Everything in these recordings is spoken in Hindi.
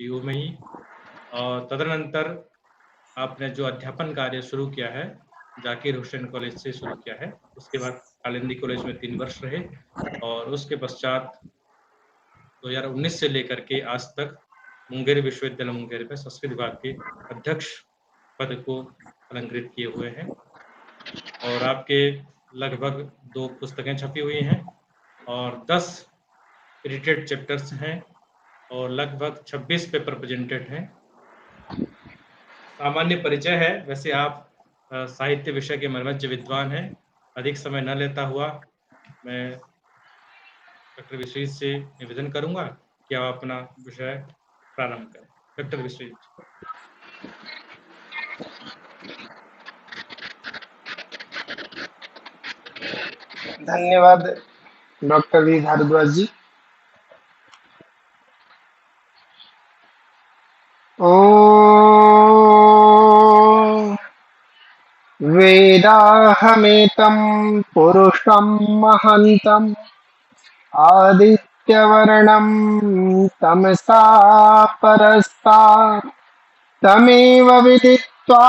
DU में ही, और तदनंतर आपने जो अध्यापन कार्य शुरू किया है जाकिर हुसैन कॉलेज से शुरू किया है, उसके बाद कालिंदी कॉलेज में 3 वर्ष रहे और उसके पश्चात 2019 से लेकर के आज तक मुंगेर विश्वविद्यालय मुंगेर में संस्कृत विभाग के अध्यक्ष पद को अलंकृत किए हुए हैं। और आपके लगभग 2 पुस्तकें छपी हुई हैं और 10 एडिटेड चैप्टर्स हैं और लगभग 26 पेपर प्रेजेंटेड हैं। सामान्य परिचय है, वैसे आप साहित्य विषय के मर्मज्ञ विद्वान हैं। अधिक समय न लेता हुआ मैं डॉक्टर विश्वजीत से निवेदन करूंगा कि आप अपना विषय प्रारंभ करें। डॉक्टर विश्वजीत। धन्यवाद डॉक्टर वी भारद्वाज जी। ओम वेदाहमेतं पुरुषं महन्तं आदित्यवर्णं तमसा परस्तात् तमेव विदित्वा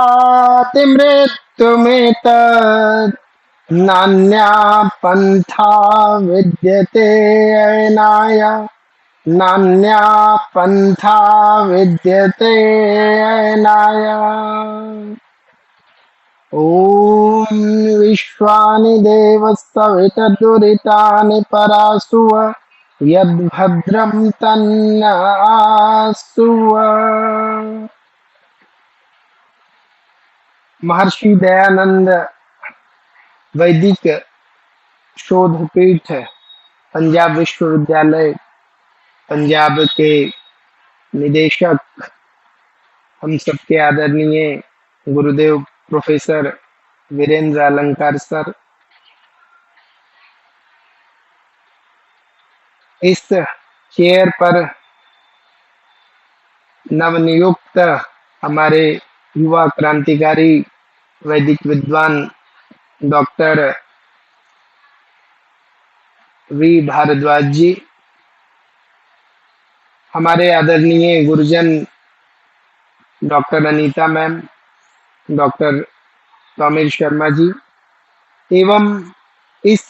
मृत्युमेतत् नान्या पन्था विद्यते अयनाय नान्या पन्था विद्यते अयनाय। ॐ विश्वानि देवस्तवितर्दुरितानि परासुव यद्भद्रं तन्नासुव। महर्षि दयानंद वैदिक शोध पीठ पंजाब विश्वविद्यालय पंजाब के निदेशक हम सबके आदरणीय गुरुदेव प्रोफेसर वीरेंद्र अलंकार सर, इस चेयर पर नवनियुक्त हमारे युवा क्रांतिकारी वैदिक विद्वान डॉक्टर वी भारद्वाज जी, हमारे आदरणीय गुरुजन doctor Anita ma'am, doctor Tomir Sharma ji, एवं इस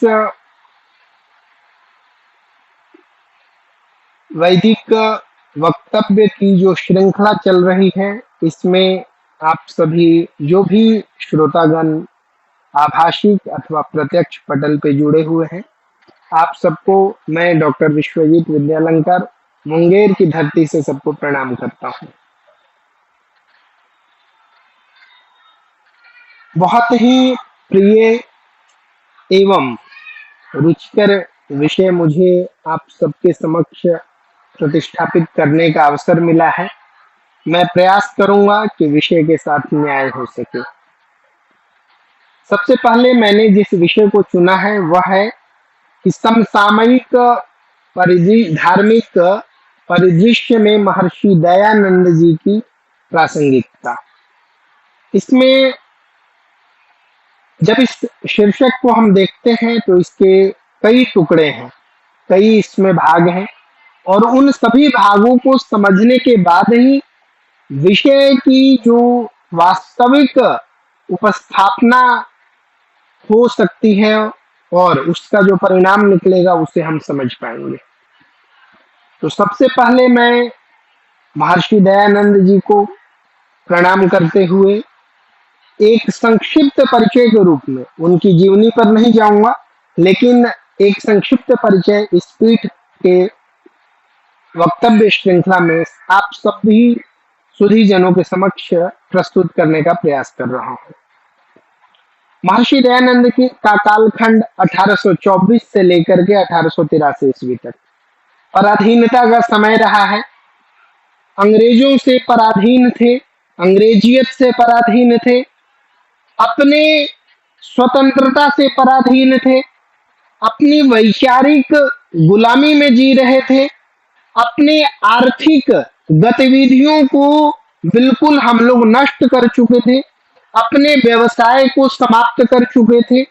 वैदिक वक्तव्य की जो श्रृंखला चल रही है, इसमें आप सभी जो भी श्रोतागण आभाषिक अथवा प्रत्यक्ष पटल पे जुड़े हुए हैं, आप सबको मैं डॉक्टर विश्वजीत विद्यालंकार मुंगेर की धरती से सबको प्रणाम करता हूं। बहुत ही प्रिय एवं रुचिकर विषय मुझे आप सबके समक्ष प्रतिष्ठापित करने का अवसर मिला है। मैं प्रयास करूंगा कि विषय के साथ न्याय हो सके। सबसे पहले मैंने जिस विषय को चुना है वह है कि समसामयिक धार्मिक परिदृश्य में महर्षि दयानंद जी की प्रासंगिकता। इसमें जब इस शीर्षक को हम देखते हैं तो इसके कई टुकड़े हैं, कई इसमें भाग हैं, और उन सभी भागों को समझने के बाद ही विषय की जो वास्तविक उपस्थापना हो सकती है और उसका जो परिणाम निकलेगा उसे हम समझ पाएंगे। तो सबसे पहले मैं महर्षि दयानंद जी को प्रणाम करते हुए एक संक्षिप्त परिचय के रूप में, उनकी जीवनी पर नहीं जाऊंगा, लेकिन एक संक्षिप्त परिचय इस पीठ के वक्तव्य श्रृंखला में आप सभी सुधी जनों के समक्ष प्रस्तुत करने का प्रयास कर रहा हूं। महर्षि दयानंद की का कालखंड 1824 से लेकर के 1883 ईस्वी तक पराधीनता का समय रहा है। अंग्रेजों से पराधीन थे, अंग्रेजियत से पराधीन थे, अपने स्वतंत्रता से पराधीन थे, अपनी वैचारिक गुलामी में जी रहे थे, अपने आर्थिक गतिविधियों को बिल्कुल हम लोग नष्ट कर चुके थे, अपने व्यवसाय को समाप्त कर चुके थे,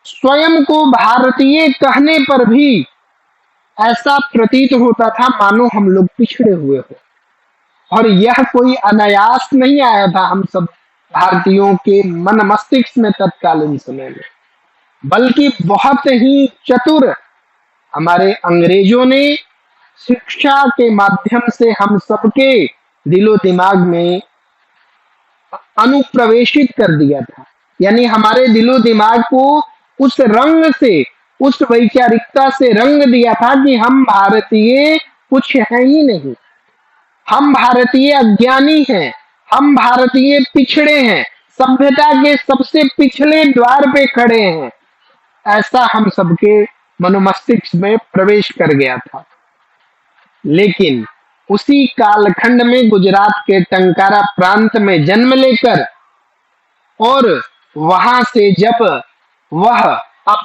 स्वयं को भारतीय कहने पर भी ऐसा प्रतीत होता था मानो हम लोग पिछड़े हुए हो। और यह कोई अनायास नहीं आया था हम सब भारतीयों के मन मस्तिष्क में तत्कालीन समय में, बल्कि बहुत ही चतुर हमारे अंग्रेजों ने शिक्षा के माध्यम से हम सबके दिलो दिमाग में अनुप्रवेशित कर दिया था। यानी हमारे दिलो दिमाग को उस रंग से, उस वैचारिकता से रंग दिया था कि हम भारतीय कुछ है ही नहीं, हम भारतीय अज्ञानी हैं, हम भारतीय पिछड़े हैं, सभ्यता के सबसे पिछले द्वार पे खड़े हैं। ऐसा हम सबके मनोमस्तिष्क में प्रवेश कर गया था। लेकिन उसी कालखंड में गुजरात के टंकारा प्रांत में जन्म लेकर और वहां से जब वह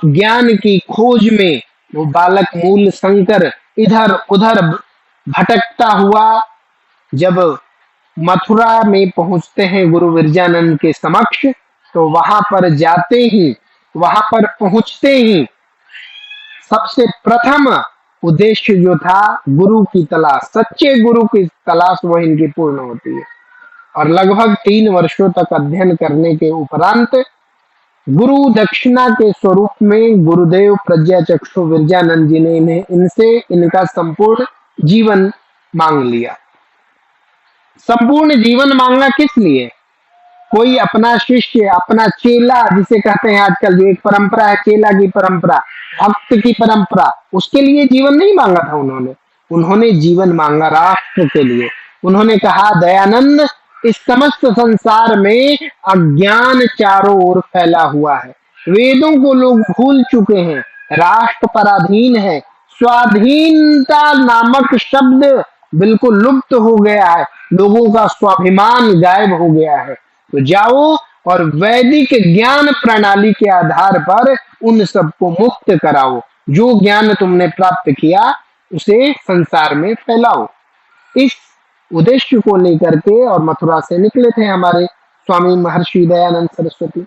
ज्ञान की खोज में वो बालक मूल शंकर इधर उधर भटकता हुआ जब मथुरा में पहुंचते हैं गुरु विरजानंद के समक्ष, तो वहां पर जाते ही, वहां पर पहुंचते ही सबसे प्रथम उद्देश्य जो था गुरु की तलाश, सच्चे गुरु की तलाश, वो इनकी पूर्ण होती है। और लगभग 3 वर्षों तक अध्ययन करने के उपरांत गुरु दक्षिणा के स्वरूप में गुरुदेव प्रज्ञाचक्षु विरजानंद जी ने इनसे इनका संपूर्ण जीवन मांग लिया। संपूर्ण जीवन मांगना किस लिए? कोई अपना शिष्य, अपना चेला जिसे कहते हैं आजकल, जो एक परंपरा है चेला की परंपरा, भक्त की परंपरा, उसके लिए जीवन नहीं मांगा था उन्होंने। उन्होंने जीवन मांगा राष्ट्र के लिए। उन्होंने कहा, दयानंद, इस समस्त संसार में अज्ञान चारों ओर फैला हुआ है, वेदों को लोग भूल चुके हैं, राष्ट्र पराधीन है, स्वाधीनता नामक शब्द बिल्कुल लुप्त हो गया है, लोगों का स्वाभिमान गायब हो गया है। तो जाओ और वैदिक ज्ञान प्रणाली के आधार पर उन सबको मुक्त कराओ, जो ज्ञान तुमने प्राप्त किया उसे संसार में फैलाओ। इस उद्देश्य को लेकर के और मथुरा से निकले थे हमारे स्वामी महर्षि दयानंद सरस्वती।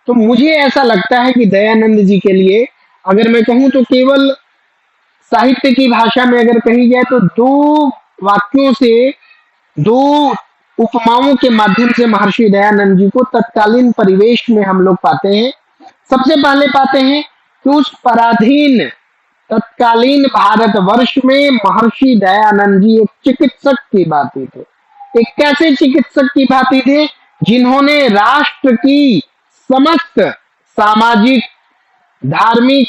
तो मुझे ऐसा लगता है कि दयानंद जी के लिए, अगर मैं कहूं तो केवल साहित्य की भाषा में अगर कही जाए तो 2 वाक्यों से, 2 उपमाओं के माध्यम से महर्षि दयानंद जी को तत्कालीन परिवेश में हम लोग पाते हैं। सबसे पहले पाते हैं कि उस पराधीन तत्कालीन भारतवर्ष में महर्षि दयानंद जी एक चिकित्सक की भांति थे। एक कैसे चिकित्सक की भांति थे? जिन्होंने राष्ट्र की समस्त सामाजिक, धार्मिक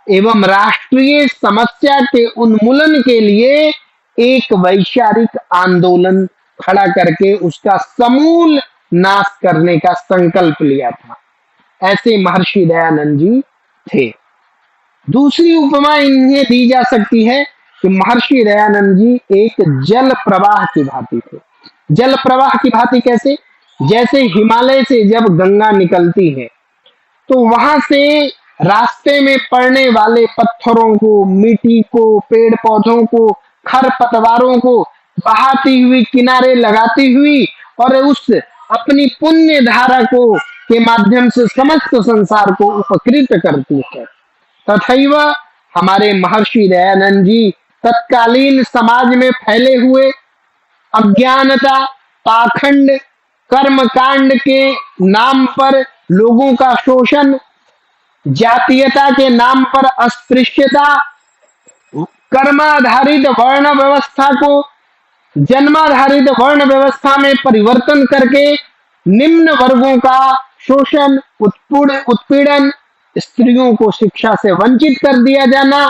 एवं राष्ट्रीय समस्या के उन्मूलन के लिए एक वैचारिक आंदोलन खड़ा करके उसका समूल नाश करने का संकल्प लिया था। ऐसे महर्षि दयानंद जी थे। दूसरी उपमा इन्हें दी जा सकती है कि महर्षि दयानंद जी एक जल प्रवाह की भांति थे। जल प्रवाह की भांति कैसे? जैसे हिमालय से जब गंगा निकलती है तो वहां से रास्ते में पड़ने वाले पत्थरों को, मिट्टी को, पेड़ पौधों को, खर पतवारों को बहाती हुई, किनारे लगाती हुई और उस अपनी पुण्य धारा को के माध्यम से समस्त संसार को उपकृत करती है। तथैव हमारे महर्षि दयानंद जी तत्कालीन समाज में फैले हुए अज्ञानता, पाखंड, कर्मकांड के नाम पर लोगों का शोषण, जातीयता के नाम पर अस्पृश्यता, कर्माधारित वर्ण व्यवस्था को जन्माधारित वर्ण व्यवस्था में परिवर्तन करके निम्न वर्गों का शोषण, उत्पीड़न, स्त्रियों को शिक्षा से वंचित कर दिया जाना,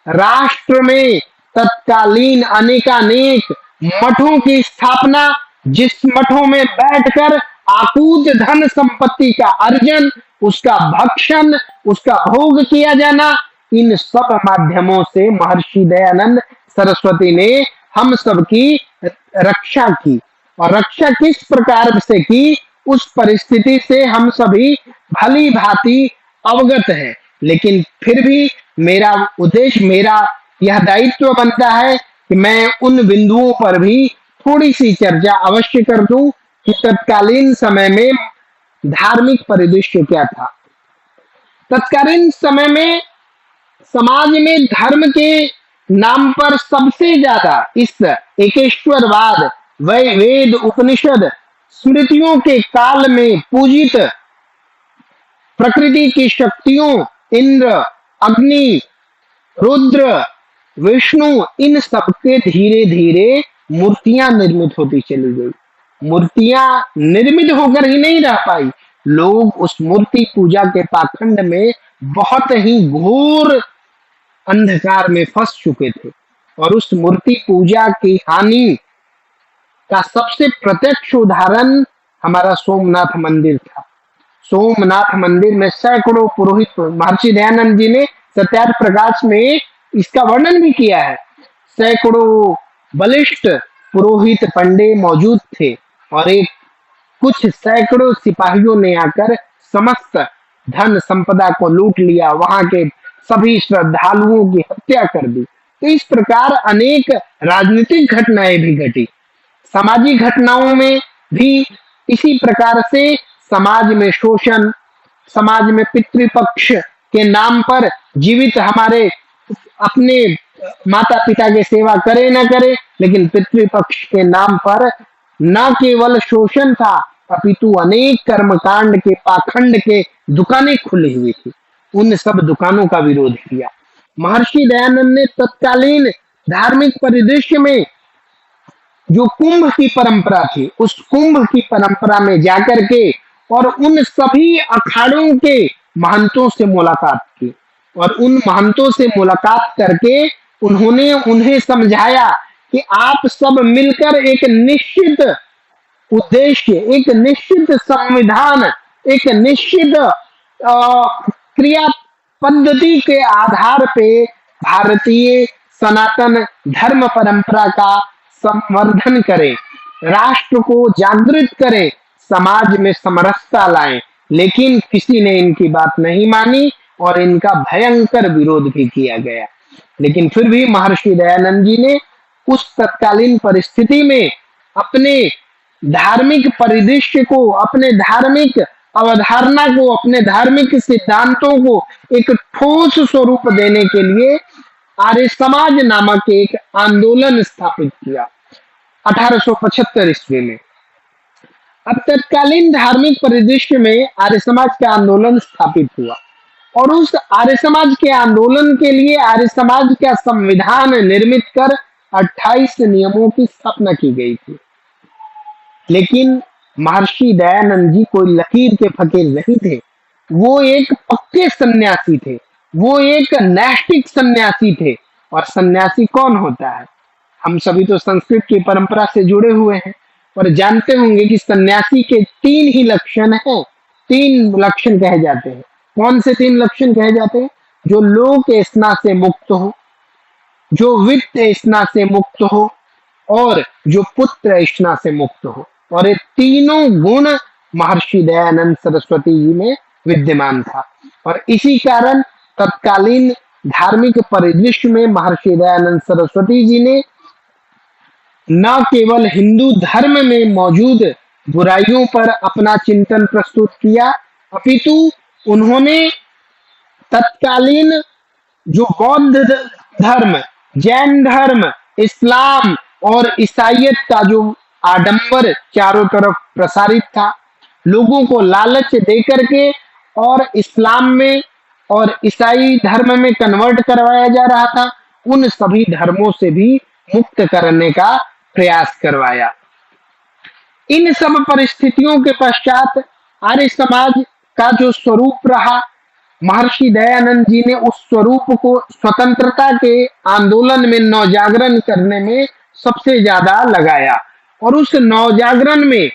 राष्ट्र में तत्कालीन अनेकानेक मठों की स्थापना, जिस मठों में बैठकर आकूत धन संपत्ति का अर्जन, उसका भक्षण, उसका भोग किया जाना, इन सब माध्यमों से महर्षि दयानंद सरस्वती ने हम सबकी रक्षा की। और रक्षा किस प्रकार से की, उस परिस्थिति से हम सभी भली भांति अवगत है। लेकिन फिर भी मेरा उद्देश्य, मेरा यह दायित्व बनता है कि मैं उन बिंदुओं पर भी थोड़ी सी चर्चा अवश्य कर दूं कि तत्कालीन समय में धार्मिक परिदृश्य क्या था। तत्कालीन समय में समाज में धर्म के नाम पर सबसे ज्यादा इस एकेश्वरवाद वेद उपनिषद स्मृतियों के काल में पूजित प्रकृति की शक्तियों इंद्र, अग्नि, रुद्र, विष्णु, इन सबके धीरे धीरे मूर्तियां निर्मित होती चली गई। मूर्तियां निर्मित होकर ही नहीं रह पाई, लोग उस मूर्ति पूजा के पाखंड में बहुत ही घोर अंधकार में फंस चुके थे। और उस मूर्ति पूजा की हानि का सबसे प्रत्यक्ष उदाहरण हमारा सोमनाथ मंदिर था। सोमनाथ मंदिर में सैकड़ों पुरोहित, महर्षि दयानंद जी ने सत्यार्थ प्रकाश में इसका वर्णन भी किया है। सैकड़ों बलिष्ठ पुरोहित पंडे मौजूद थे और एक कुछ सैकड़ों सिपाहियों ने आकर समस्त धन संपदा को लूट लिया, वहां के सभी श्रद्धालुओं की हत्या कर दी। तो इस प्रकार अनेक राजनीतिक घटनाएं भी घटी। सामाजिक घटनाओं में भी इसी प्रकार से समाज में शोषण, समाज में पितृपक्ष के नाम पर जीवित हमारे अपने माता पिता की सेवा करे न करे, लेकिन पितृपक्ष के नाम पर न केवल शोषण था अपितु अनेक कर्मकांड के पाखंड के दुकानें खुली हुई थी। उन सब दुकानों का विरोध किया। महर्षि दयानंद ने तत्कालीन धार्मिक परिदृश्य में जो कुंभ की परंपरा थी, उस कुंभ की परंपरा में जाकर के और उन सभी अखाड़ों के महंतों से मुलाकात की और उन महंतों से मुलाकात करके उन्होंने उन्हें समझाया कि आप सब मिलकर एक निश्चित उद्देश्य, एक निश्चित संविधान, एक निश्चित क्रिया पद्धति के आधार पे भारतीय सनातन धर्म परंपरा का संवर्धन करें, राष्ट्र को जागृत करें, समाज में समरसता लाएं। लेकिन किसी ने इनकी बात नहीं मानी और इनका भयंकर विरोध भी किया गया। लेकिन फिर भी महर्षि दयानंद जी ने उस तत्कालीन परिस्थिति में अपने धार्मिक परिदृश्य को, अपने धार्मिक अवधारणा को, अपने धार्मिक सिद्धांतों को एक ठोस स्वरूप देने के लिए आर्य समाज नामक एक आंदोलन स्थापित किया 1875 ईस्वी में। अब तत्कालीन धार्मिक परिदृश्य में आर्य समाज का आंदोलन स्थापित हुआ और उस आर्य समाज के आंदोलन के लिए आर्य समाज का संविधान निर्मित कर 28 नियमों की स्थापना की गई थी। लेकिन महर्षि दयानंद जी कोई लकीर के फकीर नहीं थे, वो एक पक्के सन्यासी थे, वो एक नैष्ठिक सन्यासी थे। और सन्यासी कौन होता है? हम सभी तो संस्कृत की परंपरा से जुड़े हुए हैं और जानते होंगे कि सन्यासी के 3 ही लक्षण हैं, 3 लक्षण कहे जाते हैं। कौन से 3 लक्षण कहे जाते हैं? जो लोक एसना से मुक्त हो, जो वित्त एसना से मुक्त हो और जो पुत्र एसना से मुक्त हो। और ये तीनों गुण महर्षि दयानंद सरस्वती जी में विद्यमान था। और इसी कारण तत्कालीन धार्मिक परिदृश्य में महर्षि दयानंद सरस्वती जी ने न केवल हिंदू धर्म में मौजूद बुराइयों पर अपना चिंतन प्रस्तुत किया, अपितु उन्होंने तत्कालीन जो बौद्ध धर्म, जैन धर्म, इस्लाम और ईसाइयत का जो आडंबर चारों तरफ प्रसारित था, लोगों को लालच देकर के और इस्लाम में और ईसाई धर्म में कन्वर्ट करवाया जा रहा था, उन सभी धर्मों से भी मुक्त करने का प्रयास करवाया। इन सब परिस्थितियों के पश्चात आर्य समाज का जो स्वरूप रहा, महर्षि दयानंद जी ने उस स्वरूप को स्वतंत्रता के आंदोलन में नवजागरण करने में सबसे ज्यादा लगाया। और उस नवजागरण में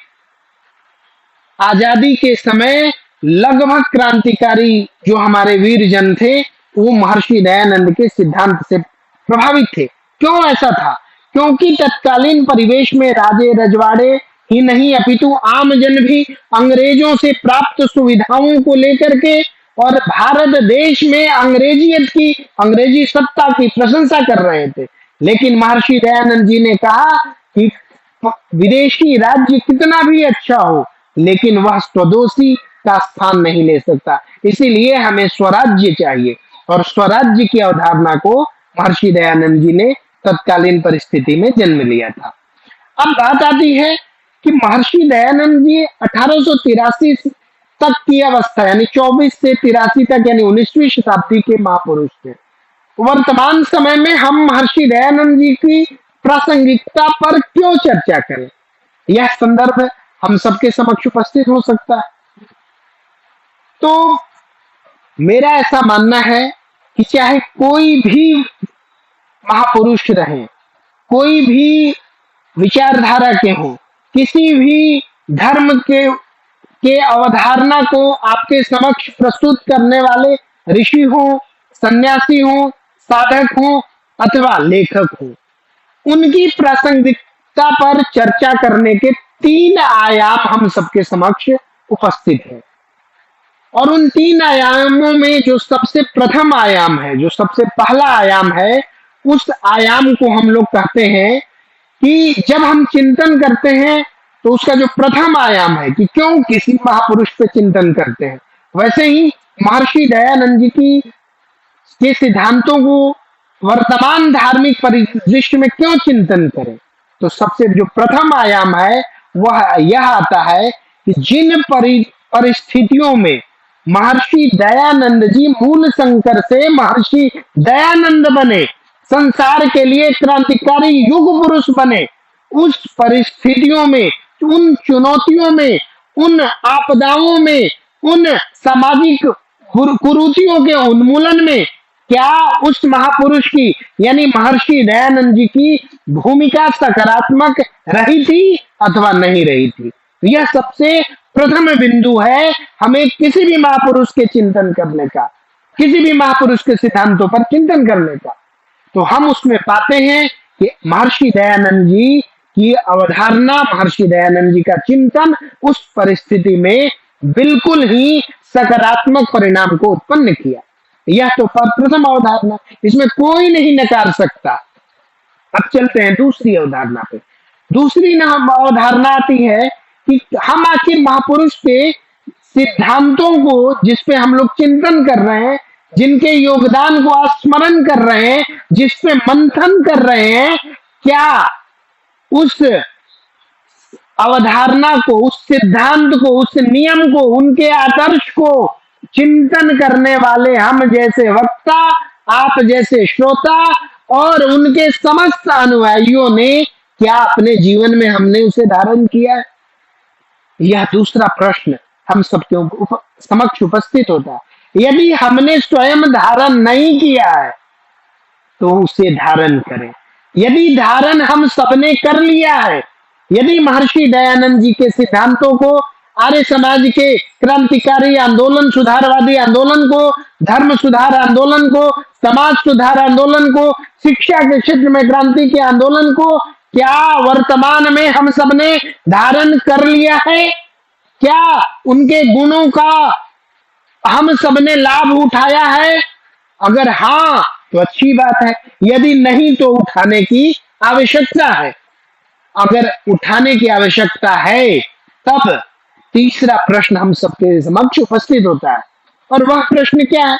आजादी के समय लगभग क्रांतिकारी जो हमारे वीर जन थे, वो महर्षि दयानंद के सिद्धांत से प्रभावित थे। क्यों ऐसा था? क्योंकि तत्कालीन परिवेश में राजे रजवाड़े ही नहीं अपितु आम जन भी अंग्रेजों से प्राप्त सुविधाओं को लेकर के और भारत देश में अंग्रेजी सत्ता की प्रशंसा कर रहे थे। लेकिन महर्षि दयानंद जी ने कहा कि विदेशी राज्य कितना भी अच्छा हो, लेकिन वह स्वदेशी का स्थान नहीं ले सकता। इसीलिए हमें स्वराज्य चाहिए और स्वराज्य की अवधारणा को महर्षि दयानंद जी ने तत्कालीन परिस्थिति में जन्म लिया था। अब बात आती है कि महर्षि दयानंद जी 1883 तक की अवस्था यानी 24 से 83 तक यानी 19वीं शताब्दी के महापुरुष थे। वर्तमान समय में हम महर्षि दयानंद जी की प्रासंगिकता पर क्यों चर्चा करें, यह संदर्भ हम सबके समक्ष उपस्थित हो सकता है। तो मेरा ऐसा मानना है कि चाहे कोई भी महापुरुष रहे, कोई भी विचारधारा के हो, किसी भी धर्म के अवधारणा को आपके समक्ष प्रस्तुत करने वाले ऋषि हो, सन्यासी हो, साधक हो अथवा लेखक हो, उनकी प्रासंगिकता पर चर्चा करने के 3 आयाम हम सबके समक्ष उपस्थित हैं। और उन 3 आयामों में जो सबसे प्रथम आयाम है, जो सबसे पहला आयाम है, उस आयाम को हम लोग कहते हैं कि जब हम चिंतन करते हैं तो उसका जो प्रथम आयाम है कि क्यों किसी महापुरुष पे चिंतन करते हैं, वैसे ही महर्षि दयानंद जी के सिद्धांतों को वर्तमान धार्मिक परिदृश्य में क्यों चिंतन करें। तो सबसे जो प्रथम आयाम है वह यह आता है कि जिन परिस्थितियों में महर्षि दयानंद जी मूल शंकर से महर्षि दयानंद बने, संसार के लिए क्रांतिकारी युग पुरुष बने, उस परिस्थितियों में, उन चुनौतियों में, उन आपदाओं में, उन सामाजिक कुरीतियों के उन्मूलन में क्या उस महापुरुष की यानी महर्षि दयानंद जी की भूमिका सकारात्मक रही थी अथवा नहीं रही थी। यह सबसे प्रथम बिंदु है हमें किसी भी महापुरुष के चिंतन करने का, किसी भी महापुरुष के सिद्धांतों पर चिंतन करने का। तो हम उसमें पाते हैं कि महर्षि दयानंद जी की अवधारणा, महर्षि दयानंद जी का चिंतन उस परिस्थिति में बिल्कुल ही सकारात्मक परिणाम को उत्पन्न किया। यह तो प्रथम अवधारणा, इसमें कोई नहीं नकार सकता। अब चलते हैं दूसरी अवधारणा पे। दूसरी अवधारणा आती है कि हम आखिर महापुरुष के सिद्धांतों को जिस पे हम लोग चिंतन कर रहे हैं, जिनके योगदान को स्मरण कर रहे हैं, जिस पे मंथन कर रहे हैं, क्या उस अवधारणा को, उस सिद्धांत को, उस नियम को, उनके आदर्श को चिंतन करने वाले हम जैसे वक्ता, आप जैसे श्रोता और उनके समस्त अनुयायियों ने क्या अपने जीवन में हमने उसे धारण किया है? यह दूसरा प्रश्न हम सबके समक्ष उपस्थित होता है। यदि हमने स्वयं धारण नहीं किया है तो उसे धारण करें। यदि धारण हम सबने कर लिया है, यदि महर्षि दयानंद जी के सिद्धांतों को, आर्य समाज के क्रांतिकारी आंदोलन, सुधारवादी आंदोलन को, धर्म सुधार आंदोलन को, समाज सुधार आंदोलन को, शिक्षा के क्षेत्र में क्रांति के आंदोलन को क्या वर्तमान में हम सबने धारण कर लिया है? क्या उनके गुणों का हम सबने लाभ उठाया है? अगर हाँ तो अच्छी बात है, यदि नहीं तो उठाने की आवश्यकता है। अगर उठाने की आवश्यकता है तब तीसरा प्रश्न हम सबके समक्ष उपस्थित होता है। और वह प्रश्न क्या है?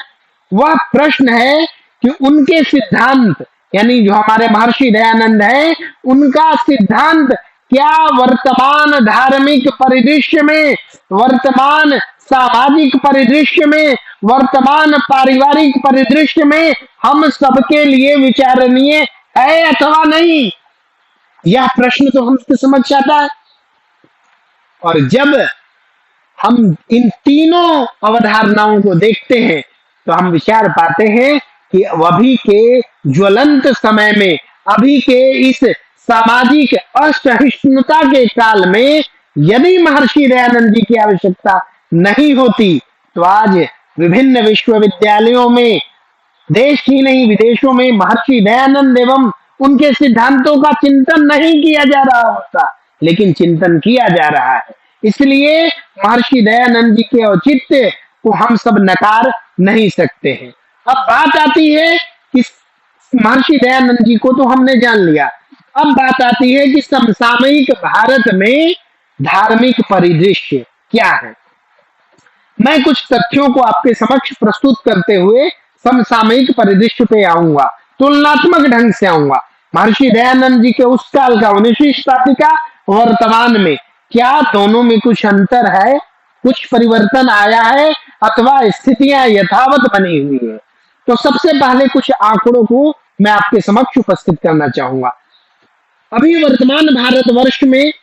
वह प्रश्न है कि उनके सिद्धांत यानी जो हमारे महर्षि दयानंद है, उनका सिद्धांत क्या वर्तमान धार्मिक परिदृश्य में, वर्तमान सामाजिक परिदृश्य में, वर्तमान पारिवारिक परिदृश्य में हम सबके लिए विचारणीय है अथवा नहीं? यह प्रश्न तो हमसे समझ आता है। और जब हम इन तीनों अवधारणाओं को देखते हैं तो हम विचार पाते हैं कि अभी के ज्वलंत समय में, अभी के इस सामाजिक असहिष्णुता के काल में यदि महर्षि दयानंद जी की आवश्यकता नहीं होती तो आज विभिन्न विश्वविद्यालयों में, देश ही नहीं विदेशों में महर्षि दयानंद एवं उनके सिद्धांतों का चिंतन नहीं किया जा रहा होता, लेकिन चिंतन किया जा रहा है। इसलिए महर्षि दयानंद जी के औचित्य को हम सब नकार नहीं सकते हैं। अब बात आती है कि महर्षि दयानंद जी को तो हमने जान लिया, अब बात आती है कि समसामयिक भारत में धार्मिक परिदृश्य क्या है। मैं कुछ तथ्यों को आपके समक्ष प्रस्तुत करते हुए समसामयिक परिदृश्य पे आऊंगा। तुलनात्मक ढंग से आऊंगा। महर्षि दयानंद जी के उस काल का 19वीं शताब्दी का, वर्तमान में क्या दोनों में कुछ अंतर है, कुछ परिवर्तन आया है, अथवा स्थितियां यथावत बनी हुई है। तो सबसे पहले कुछ आंकड़ों को मैं आपके समक्ष उपस्थित करना चाहूंगा। अभी वर्तमान भारतवर्ष में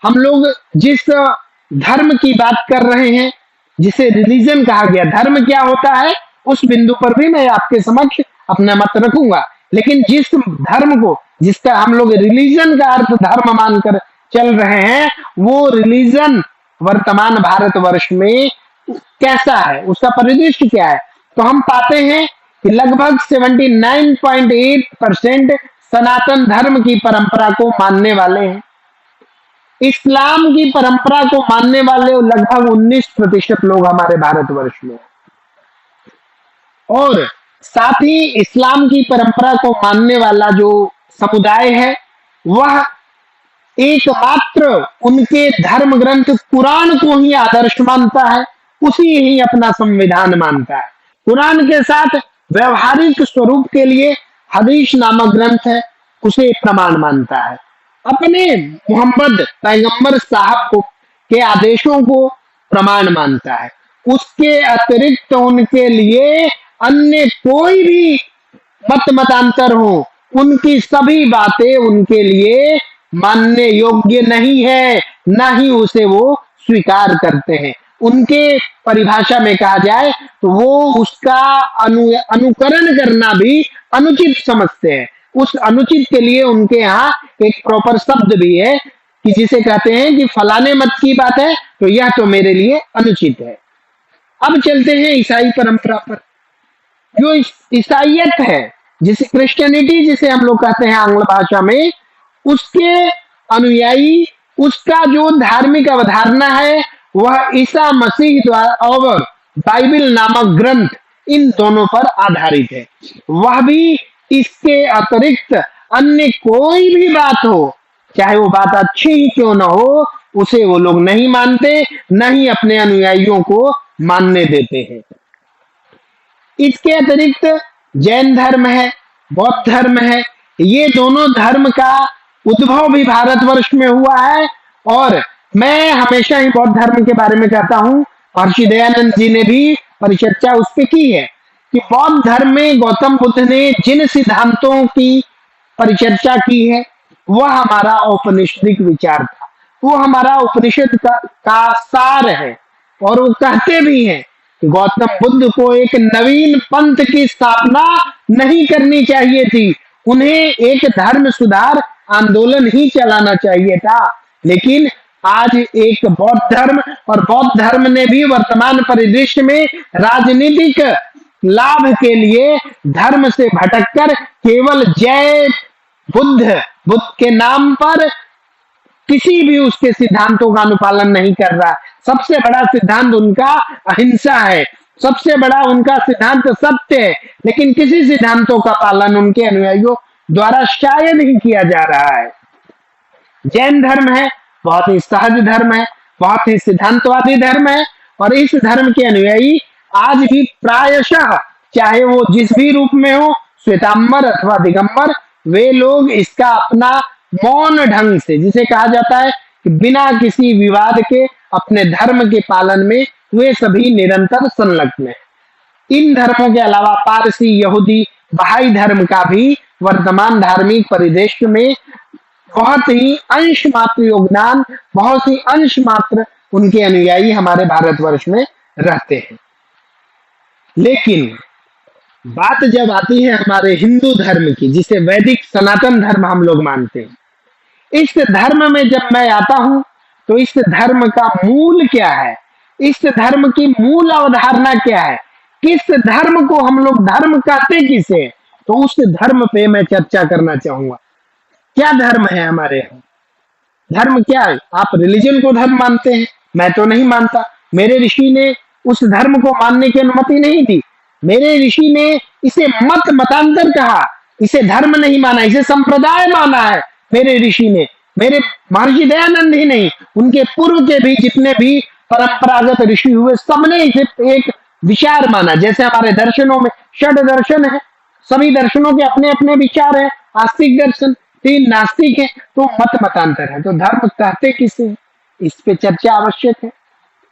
हम लोग जिस धर्म की बात कर रहे हैं, जिसे रिलीजन कहा गया, धर्म क्या होता है उस बिंदु पर भी मैं आपके समक्ष अपना मत रखूंगा। लेकिन जिस धर्म को, जिसका हम लोग रिलीजन का अर्थ धर्म मानकर चल रहे हैं, वो रिलीजन वर्तमान भारतवर्ष में कैसा है, उसका परिदृश्य क्या है, तो हम पाते हैं कि लगभग 79.8% सनातन धर्म की परंपरा को मानने वाले हैं। इस्लाम की परंपरा को मानने वाले लगभग 19% लोग हमारे भारतवर्ष में, और साथ ही इस्लाम की परंपरा को मानने वाला जो समुदाय है वह एकमात्र उनके धर्म ग्रंथ कुरान को ही आदर्श मानता है, उसी ही अपना संविधान मानता है। कुरान के साथ व्यवहारिक स्वरूप के लिए हदीस नामक ग्रंथ है, उसे प्रमाण मानता है। अपने मोहम्मद पैगंबर साहब को के आदेशों को प्रमाण मानता है। उसके अतिरिक्त उनके लिए अन्य कोई भी मतांतर हो, उनकी सभी बातें उनके लिए मानने योग्य नहीं है, ना ही उसे वो स्वीकार करते हैं। उनके परिभाषा में कहा जाए तो वो उसका अनुकरण करना भी अनुचित समझते हैं। उस अनुचित के लिए उनके यहाँ एक प्रॉपर शब्द भी है कि जिसे कहते हैं कि फलाने मत की बात है तो यह तो मेरे लिए अनुचित है। अब चलते हैं ईसाई परंपरा पर। जो ईसाइयत है, जिसे क्रिश्चियनिटी जिसे हम लोग कहते हैं आंग्ल भाषा में, उसके अनुयायी, उसका जो धार्मिक अवधारणा है वह ईसा मसीह द्वारा और बाइबल नामक ग्रंथ, इन दोनों पर आधारित है। वह भी इसके अतिरिक्त अन्य कोई भी बात हो, चाहे वो बात अच्छी ही क्यों न हो, उसे वो लोग नहीं मानते, न ही अपने अनुयायियों को मानने देते हैं। इसके अतिरिक्त जैन धर्म है, बौद्ध धर्म है। ये दोनों धर्म का उद्भव भी भारतवर्ष में हुआ है, और मैं हमेशा ही बौद्ध धर्म के बारे में कहता हूँ। महर्षि दयानंद जी ने भी परिचर्चा उस पर की है कि बौद्ध धर्म में गौतम बुद्ध ने जिन सिद्धांतों की परिचर्चा की है वह हमारा औपनिषदिक विचार था, वो हमारा उपनिषद का सार है। और वो कहते भी हैं कि गौतम बुद्ध को एक नवीन पंथ की स्थापना नहीं करनी चाहिए थी, उन्हें एक धर्म सुधार आंदोलन ही चलाना चाहिए था। लेकिन आज एक बौद्ध धर्म, और बौद्ध धर्म ने भी वर्तमान परिदृश्य में राजनीतिक लाभ के लिए धर्म से भटककर केवल जय बुद्ध के नाम पर किसी भी उसके सिद्धांतों का अनुपालन नहीं कर रहा। सबसे बड़ा सिद्धांत उनका अहिंसा है, सबसे बड़ा उनका सिद्धांत सत्य है, लेकिन किसी सिद्धांतों का पालन उनके अनुयायियों द्वारा शायद ही किया जा रहा है। जैन धर्म है, बहुत ही सहज धर्म है, बहुत ही सिद्धांतवादी धर्म है, और इस धर्म के अनुयायी आज भी प्रायशः, चाहे वो जिस भी रूप में हो, श्वेतांबर अथवा दिगंबर, वे लोग इसका अपना मौन ढंग से, जिसे कहा जाता है कि बिना किसी विवाद के अपने धर्म के पालन में वे सभी निरंतर संलग्न हैं। इन धर्मों के अलावा पारसी, यहूदी, बहाई धर्म का भी वर्तमान धार्मिक परिदृश्य में बहुत ही अंश मात्र योगदान, बहुत ही अंश मात्र उनके अनुयायी हमारे भारतवर्ष में रहते हैं। लेकिन बात जब आती है हमारे हिंदू धर्म की, जिसे वैदिक सनातन धर्म हम लोग मानते हैं, इस धर्म में जब मैं आता हूं तो इस धर्म का मूल क्या है, इस धर्म की मूल अवधारणा क्या है, किस धर्म को हम लोग धर्म कहते किसे, तो उस धर्म पे मैं चर्चा करना चाहूंगा। क्या धर्म है हमारे यहाँ? धर्म क्या है? आप रिलीजन को धर्म मानते हैं, मैं तो नहीं मानता। मेरे ऋषि ने उस धर्म को मानने की अनुमति नहीं दी। मेरे ऋषि ने इसे मतांतर कहा, इसे धर्म नहीं माना, इसे संप्रदाय माना है। मेरे ऋषि ने, मेरे महर्षि दयानंद ही नहीं, उनके पूर्व के भी जितने भी परंपरागत ऋषि हुए, सबने इसे एक विचार माना। जैसे हमारे दर्शनों में षड दर्शन है, सभी दर्शनों के अपने अपने विचार है। आस्तिक दर्शन, तीन नास्तिक है, तो मत मतांतर है। तो धर्म कहते किसे हैं? इस पे चर्चा आवश्यक है।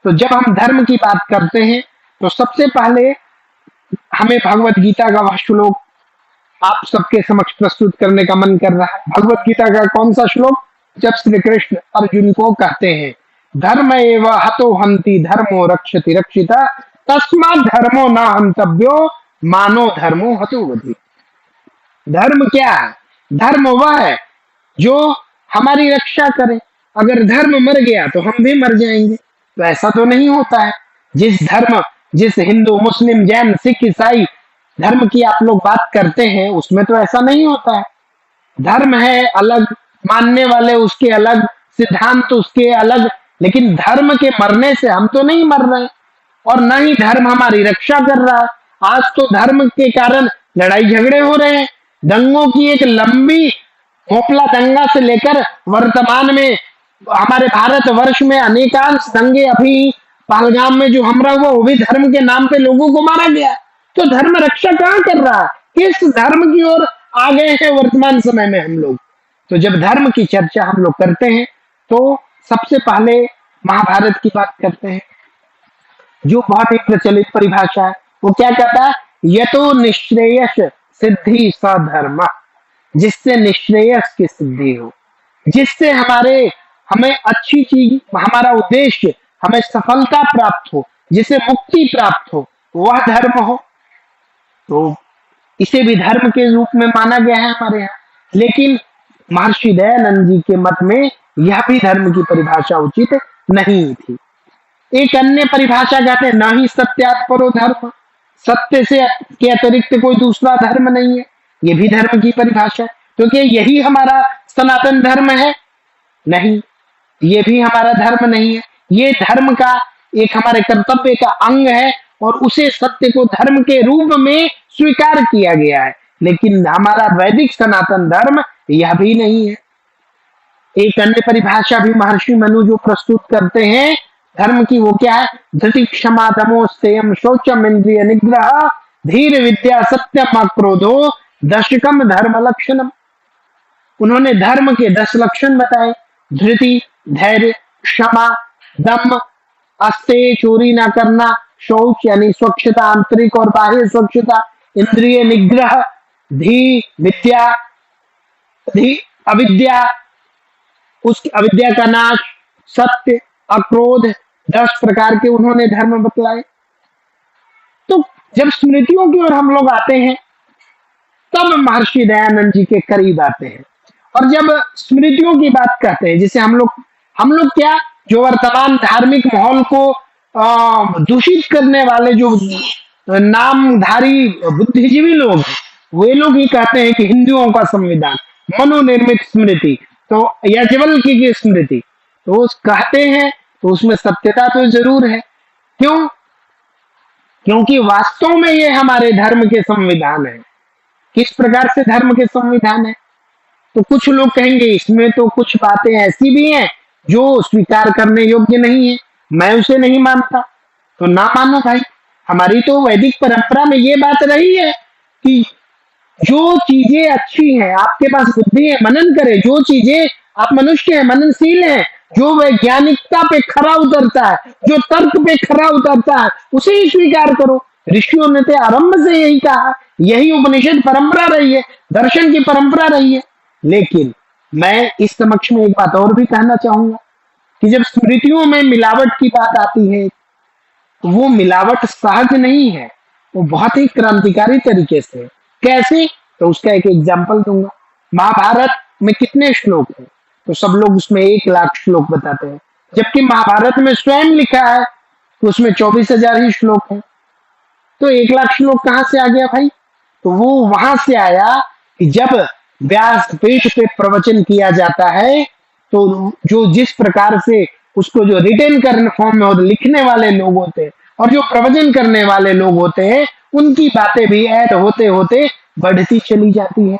तो जब हम धर्म की बात करते हैं तो सबसे पहले हमें भगवत गीता का वह श्लोक आप सबके समक्ष प्रस्तुत करने का मन कर रहा है। भगवत गीता का कौन सा श्लोक? जब श्री कृष्ण अर्जुन को कहते हैं धर्म एव हतो हंति धर्मो रक्षति रक्षिता तस्मात् धर्मो न हंतव्यो मानो धर्मो हतो वधि। धर्म क्या है? धर्म वह है जो हमारी रक्षा करे। अगर धर्म मर गया तो हम भी मर जाएंगे। तो ऐसा तो नहीं होता है। जिस हिंदू, मुस्लिम, जैन, सिख, ईसाई धर्म की आप लोग बात करते हैं उसमें तो ऐसा नहीं होता है। धर्म है अलग, मानने वाले उसके अलग, सिद्धांत उसके अलग, लेकिन धर्म के मरने से हम तो नहीं मर रहे और न ही धर्म हमारी रक्षा कर रहा है। आज तो धर्म के कारण लड़ाई झगड़े हो रहे हैं। दंगों की एक लंबी मोपला दंगा से लेकर वर्तमान में हमारे भारत वर्ष में अनेकांश दंगे, अभी पहलगाम में जो हमला हुआ वो भी धर्म के नाम पे लोगों को मारा गया। तो धर्म रक्षा कहाँ कर रहा है? किस धर्म की ओर आ गए हैं वर्तमान समय में हम लोग? तो जब धर्म की चर्चा हम लोग करते हैं तो सबसे पहले महाभारत की बात करते हैं, जो बहुत ही प्रचलित परिभाषा है। वो क्या कहता है? यतो निश्रेयस सिद्धि सधर्म, जिससे निश्रेयस की सिद्धि हो, जिससे हमें अच्छी चीज, हमारा उद्देश्य, हमें सफलता प्राप्त हो, जिसे मुक्ति प्राप्त हो, वह धर्म हो। तो इसे भी धर्म के रूप में माना गया है हमारे यहाँ। लेकिन महर्षि दयानंद जी के मत में यह भी धर्म की परिभाषा उचित नहीं थी। एक अन्य परिभाषा कहते हैं न ही सत्यात् परो धर्म, सत्य से के अतिरिक्त कोई दूसरा धर्म नहीं है। ये भी धर्म की परिभाषा है। तो क्या यही हमारा सनातन धर्म है? नहीं, ये भी हमारा धर्म नहीं है। ये धर्म का एक हमारे कर्तव्य का अंग है और उसे सत्य को धर्म के रूप में स्वीकार किया गया है। लेकिन हमारा वैदिक सनातन धर्म यह भी नहीं है। एक अन्य परिभाषा भी महर्षि मनु जो प्रस्तुत करते हैं धर्म की, वो क्या है? धृति क्षमा तमो स्तेयम शौचम इंद्रिय निग्रह धीर विद्या सत्यम अक्रोधो दशकम धर्म लक्षणम। उन्होंने धर्म के 10 लक्षण बताए। धृति, धैर्य, क्षमा, दम, अस्तेय चोरी ना करना, शौच यानी स्वच्छता, आंतरिक और बाह्य स्वच्छता, इंद्रिय निग्रह, धी विद्या, धी अविद्या, उस अविद्या का नाश, सत्य, अक्रोध, 10 प्रकार के उन्होंने धर्म बतलाए। तो जब स्मृतियों की ओर हम लोग आते हैं तब महर्षि दयानंद जी के करीब आते हैं। और जब स्मृतियों की बात करते हैं, जिसे हम लोग क्या, जो वर्तमान धार्मिक माहौल को दूषित करने वाले जो नामधारी बुद्धिजीवी लोग हैं, वे लोग ही कहते हैं कि हिंदुओं का संविधान मनोनिर्मित स्मृति, तो याज्ञवल्क्य की स्मृति, तो कहते हैं तो उसमें सत्यता तो जरूर है। क्यों? क्योंकि वास्तव में ये हमारे धर्म के संविधान है। किस प्रकार से धर्म के संविधान है? तो कुछ लोग कहेंगे इसमें तो कुछ बातें ऐसी भी हैं जो स्वीकार करने योग्य नहीं है, मैं उसे नहीं मानता। तो ना मानो भाई, हमारी तो वैदिक परंपरा में ये बात रही है कि जो चीजें अच्छी हैं, आपके पास बुद्धि है, मनन करे। जो चीजें, आप मनुष्य हैं, मननशील हैं, जो वैज्ञानिकता पे खरा उतरता है, जो तर्क पे खरा उतरता है, उसे ही स्वीकार करो। ऋषियों ने तो आरंभ से यही कहा, यही उपनिषद परंपरा रही है, दर्शन की परंपरा रही है। लेकिन मैं इस समक्ष में एक बात और भी कहना चाहूंगा कि जब स्मृतियों में मिलावट की बात आती है तो वो मिलावट सहज नहीं है, वो बहुत ही क्रांतिकारी तरीके से। कैसे? तो उसका एक एग्जाम्पल दूंगा। महाभारत में कितने श्लोक हैं? तो सब लोग उसमें 1 लाख श्लोक बताते हैं, जबकि महाभारत में स्वयं लिखा है तो उसमें 24,000 ही श्लोक हैं। तो 1 लाख श्लोक कहाँ से आ गया भाई? तो वो वहां से आया कि जब व्यासपीठ पे प्रवचन किया जाता है तो जो जिस प्रकार से उसको जो रिटेन करने फॉर्म में और लिखने वाले लोग होते हैं और जो प्रवचन करने वाले लोग होते हैं, उनकी बातें भी ऐड होते होते बढ़ती चली जाती है।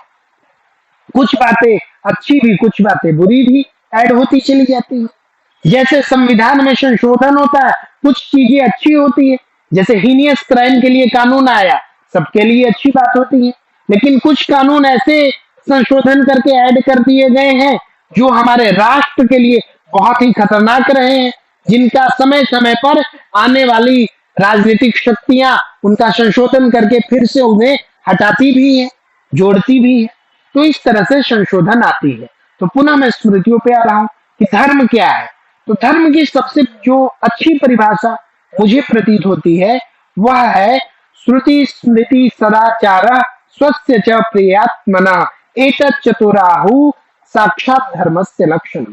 कुछ बातें अच्छी भी, कुछ बातें बुरी भी ऐड होती चली जाती है। जैसे संविधान में संशोधन होता है, कुछ चीजें अच्छी होती है, जैसे हीनियस क्राइम के लिए कानून आया, सबके लिए अच्छी बात होती है। लेकिन कुछ कानून ऐसे संशोधन करके ऐड कर दिए गए हैं जो हमारे राष्ट्र के लिए बहुत ही खतरनाक रहे हैं, जिनका समय समय पर आने वाली राजनीतिक शक्तियां उनका संशोधन करके फिर से उन्हें हटाती भी है, जोड़ती भी है। तो इस तरह से संशोधन आती है। तो पुनः मैं स्मृतियों पे आ रहा हूं कि धर्म क्या है। तो धर्म की सबसे जो अच्छी परिभाषा मुझे प्रतीत होती है वह है श्रुति स्मृति सदाचार स्वस्य च प्रियात्मना एतत् चतुराहु साक्षात धर्मस्य लक्षण।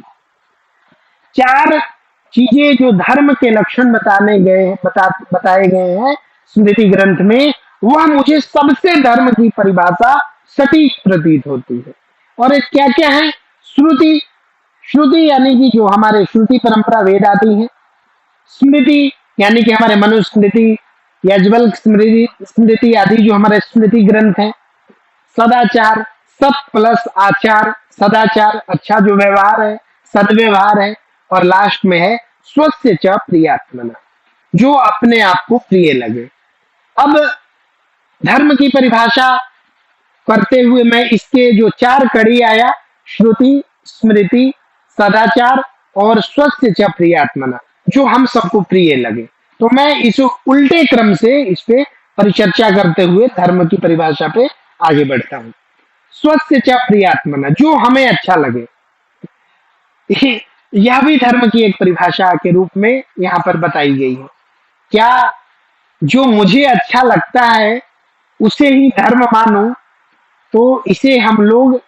चार चीजें जो धर्म के लक्षण बताए गए हैं स्मृति ग्रंथ में, वह मुझे सबसे धर्म की परिभाषा सटीक प्रतीत होती है। और ये क्या क्या है? श्रुति, श्रुति यानी कि जो हमारे श्रुति परंपरा वेद आती है। स्मृति यानी कि हमारे मनुस्मृति, याज्ञवल्क्य स्मृति स्मृति आदि जो हमारे स्मृति ग्रंथ हैं। सदाचार, सत प्लस आचार, सदाचार अच्छा जो व्यवहार है, सदव्यवहार है। और लास्ट में है स्वस्य च प्रियात्मना, जो अपने आप को प्रिय लगे। अब धर्म की परिभाषा करते हुए मैं इसके जो चार कड़ी आया, श्रुति स्मृति सदाचार और स्वस्य च प्रियात्मना, जो हम सबको प्रिय लगे। तो मैं इस उल्टे क्रम से इस पे परिचर्चा करते हुए धर्म की परिभाषा पे आगे बढ़ता हूं। स्वस्य च प्रियात्मना, जो हमें अच्छा लगे। यह भी धर्म की एक परिभाषा के रूप में यहाँ पर बताई गई है। क्या जो मुझे अच्छा लगता है उसे ही धर्म मानो? तो इसे हम लोग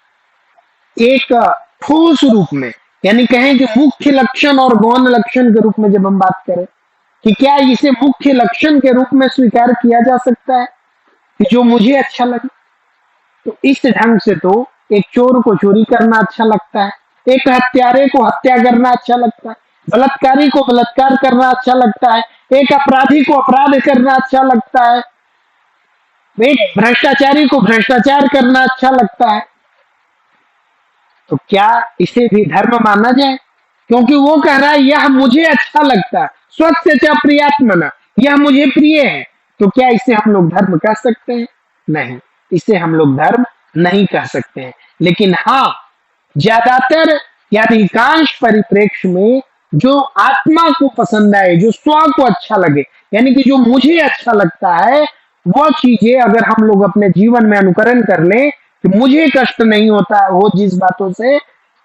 एक ठोस रूप में, यानी कहें कि मुख्य लक्षण और गौण लक्षण के रूप में जब हम बात करें कि क्या इसे मुख्य लक्षण के रूप में स्वीकार किया जा सकता है कि जो मुझे अच्छा लगे? तो इस ढंग से तो एक चोर को चोरी करना अच्छा लगता है, एक हत्यारे को हत्या करना अच्छा लगता है, बलात्कारी को बलात्कार करना अच्छा लगता है, एक अपराधी को अपराध करना अच्छा लगता है, एक भ्रष्टाचारी को भ्रष्टाचार करना अच्छा लगता है। तो क्या इसे भी धर्म माना जाए? क्योंकि वो कह रहा है यह मुझे अच्छा लगता है, स्वस्य च प्रियात्मना, यह मुझे प्रिय है। तो क्या इसे हम लोग धर्म कह सकते हैं? नहीं, इसे हम लोग धर्म नहीं कह सकते हैं। लेकिन हाँ, ज्यादातर या अधिकांश परिप्रेक्ष्य में जो आत्मा को पसंद आए, जो स्व को अच्छा लगे, यानी कि जो मुझे अच्छा लगता है, वह चीजें अगर हम लोग अपने जीवन में अनुकरण कर लें कि मुझे कष्ट नहीं होता हो जिस बातों से,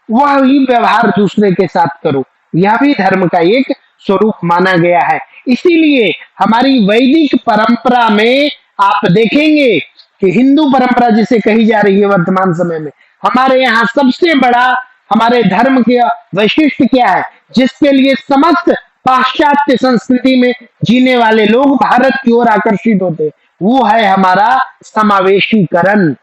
वह ही व्यवहार दूसरे के साथ करो, यह भी धर्म का एक स्वरूप माना गया है। इसीलिए हमारी वैदिक परंपरा में आप देखेंगे कि हिंदू परंपरा जिसे कही जा रही है वर्तमान समय में, हमारे यहाँ सबसे बड़ा हमारे धर्म के वैशिष्ट क्या है, जिसके लिए समस्त पाश्चात्य संस्कृति में जीने वाले लोग भारत की ओर आकर्षित होते, वो है हमारा समावेशीकरण।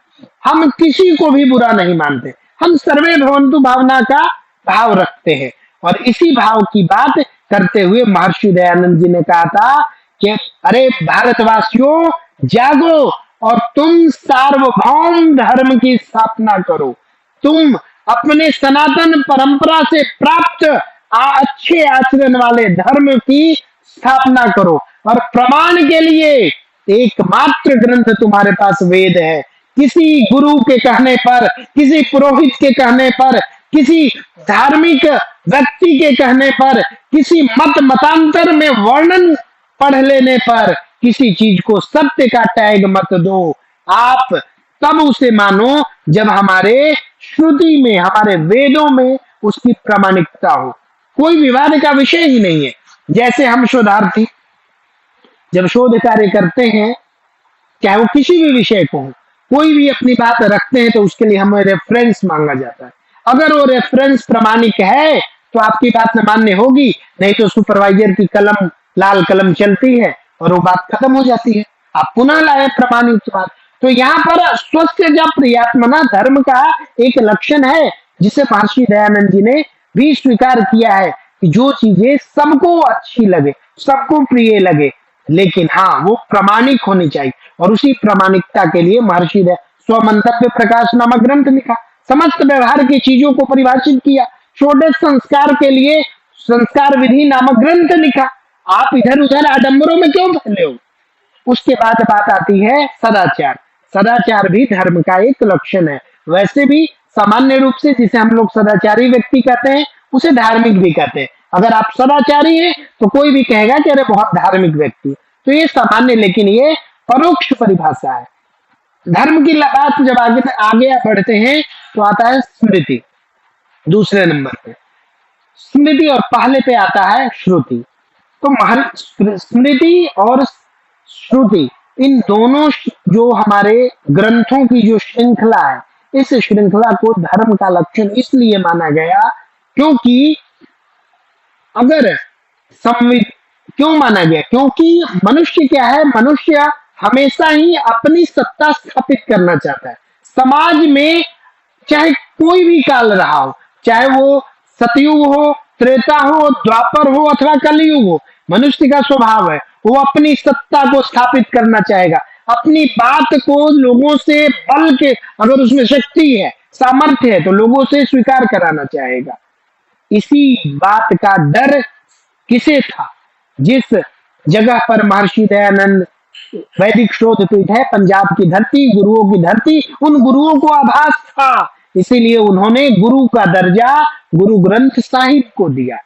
हम किसी को भी बुरा नहीं मानते, हम सर्वे भवन्तु भावना का भाव रखते हैं। और इसी भाव की बात करते हुए महर्षि दयानंद जी ने कहा था कि अरे भारतवासियों जागो और तुम सार्वभौम धर्म की स्थापना करो, तुम अपने सनातन परंपरा से प्राप्त अच्छे आचरण वाले धर्म की स्थापना करो। और प्रमाण के लिए एकमात्र ग्रंथ तुम्हारे पास वेद है। किसी गुरु के कहने पर, किसी पुरोहित के कहने पर, किसी धार्मिक व्यक्ति के कहने पर, किसी मतांतर में वर्णन पढ़ लेने पर किसी चीज को सत्य का टैग मत दो। आप तब उसे मानो जब हमारे श्रुति में, हमारे वेदों में उसकी प्रामाणिकता हो। कोई विवाद का विषय ही नहीं है। जैसे हम शोधार्थी जब शोध कार्य करते हैं, चाहे वो किसी भी विषय को हो, कोई भी अपनी बात रखते हैं तो उसके लिए हमें रेफरेंस मांगा जाता है। अगर वो रेफरेंस प्रामाणिक है तो आपकी बात मान्य होगी, नहीं तो सुपरवाइजर की कलम, लाल कलम चलती है और वो बात खत्म हो जाती है। आप पुनः लाए प्रमाणित बात। तो यहाँ पर स्वस्य च प्रियात्मना धर्म का एक लक्षण है, जिसे महर्षि दयानंद जी ने भी स्वीकार किया है कि जो चीजें सबको अच्छी लगे, सबको प्रिय लगे, लेकिन हाँ वो प्रामाणिक होनी चाहिए। और उसी प्रामाणिकता के लिए महर्षि ने स्वमंतव्य प्रकाश नामक ग्रंथ लिखा, समस्त व्यवहार की चीजों को परिभाषित किया। षोडश संस्कार के लिए संस्कार विधि नामक ग्रंथ लिखा। आप इधर उधर आडंबरों में क्यों फैले हो? उसके बाद बात आती है सदाचार। सदाचार भी धर्म का एक लक्षण है। वैसे भी सामान्य रूप से जिसे हम लोग सदाचारी व्यक्ति कहते हैं उसे धार्मिक भी कहते हैं। अगर आप सदाचारी हैं तो कोई भी कहेगा कि अरे बहुत धार्मिक व्यक्ति। तो ये सामान्य, लेकिन ये परोक्ष परिभाषा है। धर्म की बात जब आगे आगे बढ़ते हैं तो आता है स्मृति दूसरे नंबर पे। स्मृति और पहले पे आता है श्रुति। तो स्मृति और श्रुति, इन दोनों जो हमारे ग्रंथों की जो श्रृंखला है, इस श्रृंखला को धर्म का लक्षण इसलिए माना गया क्योंकि अगर क्यों माना गया, क्योंकि मनुष्य क्या है, मनुष्य हमेशा ही अपनी सत्ता स्थापित करना चाहता है समाज में, चाहे कोई भी काल रहा हो, चाहे वो सतयुग हो, त्रेता हो, द्वापर हो अथवा कलयुग हो। मनुष्य का स्वभाव है वो अपनी सत्ता को स्थापित करना चाहेगा, अपनी बात को लोगों से बल के, अगर उसमें शक्ति है, सामर्थ्य है, तो लोगों से स्वीकार कराना चाहेगा। इसी बात का डर किसे था? जिस जगह पर महर्षि दयानंद वैदिक शोध पीठ है, पंजाब की धरती, गुरुओं की धरती, उन गुरुओं को आभास था, इसीलिए उन्होंने गुरु का दर्जा गुरु ग्रंथ साहिब को दिया।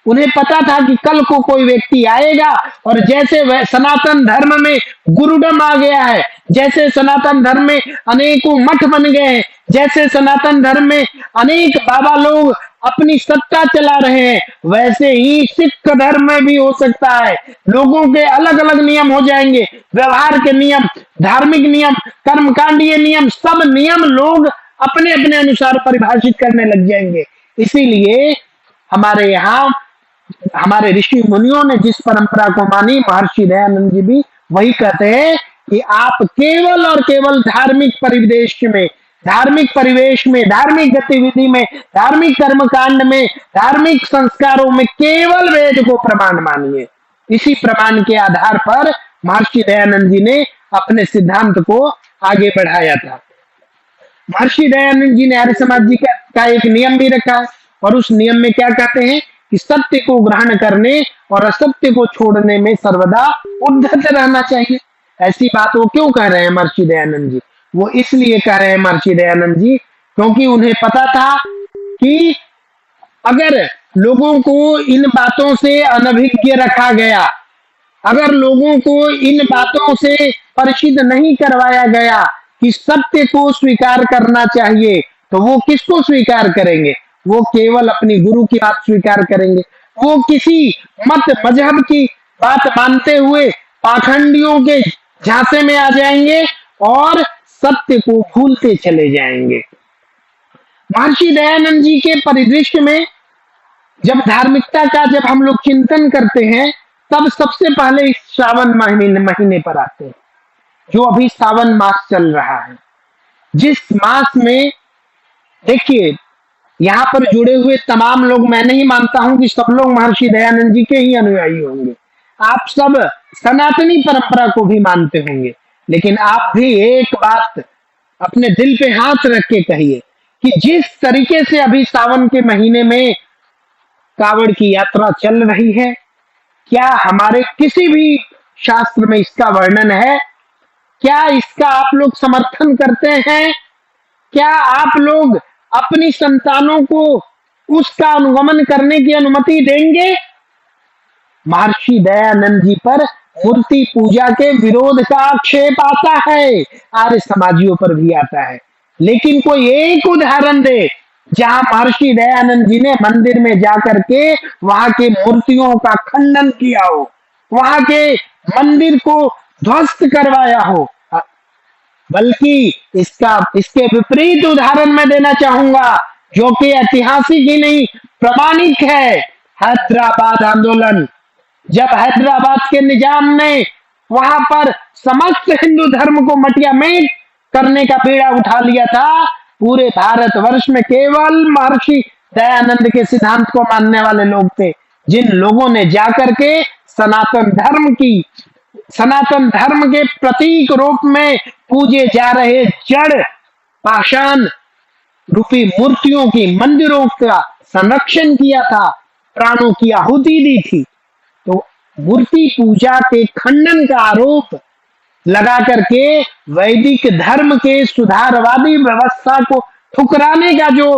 उन्हें पता था कि कल को कोई व्यक्ति आएगा और जैसे वह सनातन धर्म में गुरुडम आ गया है, जैसे सनातन धर्म में अनेकों मठ बन गए हैं, जैसे सनातन धर्म में अनेक बाबा लोग अपनी सत्ता चला रहे हैं, वैसे ही सिख धर्म में भी हो सकता है। लोगों के अलग अलग नियम हो जाएंगे, व्यवहार के नियम, धार्मिक नियम, कर्मकांडीय नियम, सब नियम लोग अपने अपने अनुसार परिभाषित करने लग जाएंगे। इसीलिए हमारे यहाँ हमारे ऋषि मुनियों ने जिस परंपरा को मानी, महर्षि दयानंद जी भी वही कहते हैं कि आप केवल और केवल धार्मिक परिवेश में, धार्मिक परिवेश में, धार्मिक गतिविधि में, धार्मिक कर्मकांड में, धार्मिक संस्कारों में केवल वेद को प्रमाण मानिए। इसी प्रमाण के आधार पर महर्षि दयानंद जी ने अपने सिद्धांत को आगे बढ़ाया था। महर्षि दयानंद जी ने आर्य समाज जी का एक नियम भी रखा है और उस नियम में क्या कहते हैं कि सत्य को ग्रहण करने और असत्य को छोड़ने में सर्वदा उद्धत रहना चाहिए। ऐसी बात वो क्यों कह रहे हैं महर्षि दयानंद जी? वो इसलिए कह रहे हैं महर्षि दयानंद जी क्योंकि उन्हें पता था कि अगर लोगों को इन बातों से अनभिज्ञ रखा गया, अगर लोगों को इन बातों से परिचित नहीं करवाया गया कि सत्य को स्वीकार करना चाहिए, तो वो किसको स्वीकार करेंगे? वो केवल अपनी गुरु की बात स्वीकार करेंगे। वो किसी मत मजहब की बात मानते हुए पाखंडियों के झांसे में आ जाएंगे और सत्य को भूलते चले जाएंगे। महर्षि दयानंद जी के परिदृश्य में जब धार्मिकता का जब हम लोग चिंतन करते हैं, तब सबसे पहले इस श्रावण महीने पर आते हैं, जो अभी सावन मास चल रहा है, जिस मास में देखिए यहाँ पर जुड़े हुए तमाम लोग, मैं नहीं मानता हूं कि सब लोग महर्षि दयानंद जी के ही अनुयायी होंगे। आप सब सनातनी परंपरा को भी मानते होंगे, लेकिन आप भी एक बात अपने दिल पे हाथ रख के कहिए कि जिस तरीके से अभी सावन के महीने में कावड़ की यात्रा चल रही है, क्या हमारे किसी भी शास्त्र में इसका वर्णन है? क्या इसका आप लोग समर्थन करते हैं? क्या आप लोग अपनी संतानों को उसका अनुगमन करने की अनुमति देंगे? महर्षि दयानंद जी पर मूर्ति पूजा के विरोध का आक्षेप आता है, आर्य समाजियों पर भी आता है, लेकिन कोई एक उदाहरण दे जहां महर्षि दयानंद जी ने मंदिर में जाकर के वहां के मूर्तियों का खंडन किया हो, वहां के मंदिर को ध्वस्त करवाया हो। बल्कि इसके विपरीत उदाहरण मैं देना चाहूंगा, जो कि ऐतिहासिक ही नहीं प्रमाणिक है। हैदराबाद आंदोलन, जब हैदराबाद के निजाम ने वहां पर समस्त हिंदू धर्म को मटियामेट करने का बीड़ा उठा लिया था, पूरे भारतवर्ष में केवल महर्षि दयानंद के सिद्धांत को मानने वाले लोग थे, जिन लोगों ने जाकर के सनातन धर्म के प्रतीक रूप में पूजे जा रहे जड़ पाषाण रूपी मूर्तियों की, मंदिरों का संरक्षण किया था, प्राणों की आहुति दी थी। तो मूर्ति पूजा के खंडन का आरोप लगा करके वैदिक धर्म के सुधारवादी व्यवस्था को ठुकराने का जो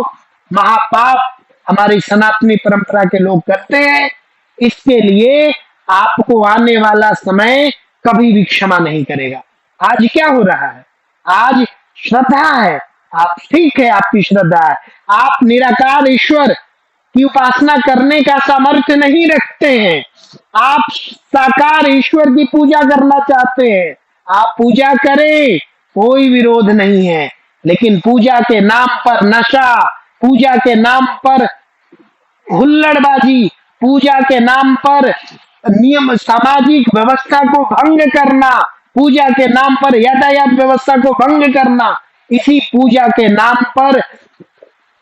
महापाप हमारी सनातनी परंपरा के लोग करते हैं, इसके लिए आपको आने वाला समय कभी भी क्षमा नहीं करेगा। आज क्या हो रहा है? आज श्रद्धा है, आप ठीक है, आपकी श्रद्धा है, आप निराकार ईश्वर की उपासना करने का सामर्थ्य नहीं रखते हैं, आप साकार ईश्वर की पूजा करना चाहते हैं, आप पूजा करें, कोई विरोध नहीं है, लेकिन पूजा के नाम पर नशा, पूजा के नाम पर हुल्लड़बाजी, पूजा के नाम पर नियम सामाजिक व्यवस्था को भंग करना, पूजा के नाम पर यातायात व्यवस्था को भंग करना, इसी पूजा के नाम पर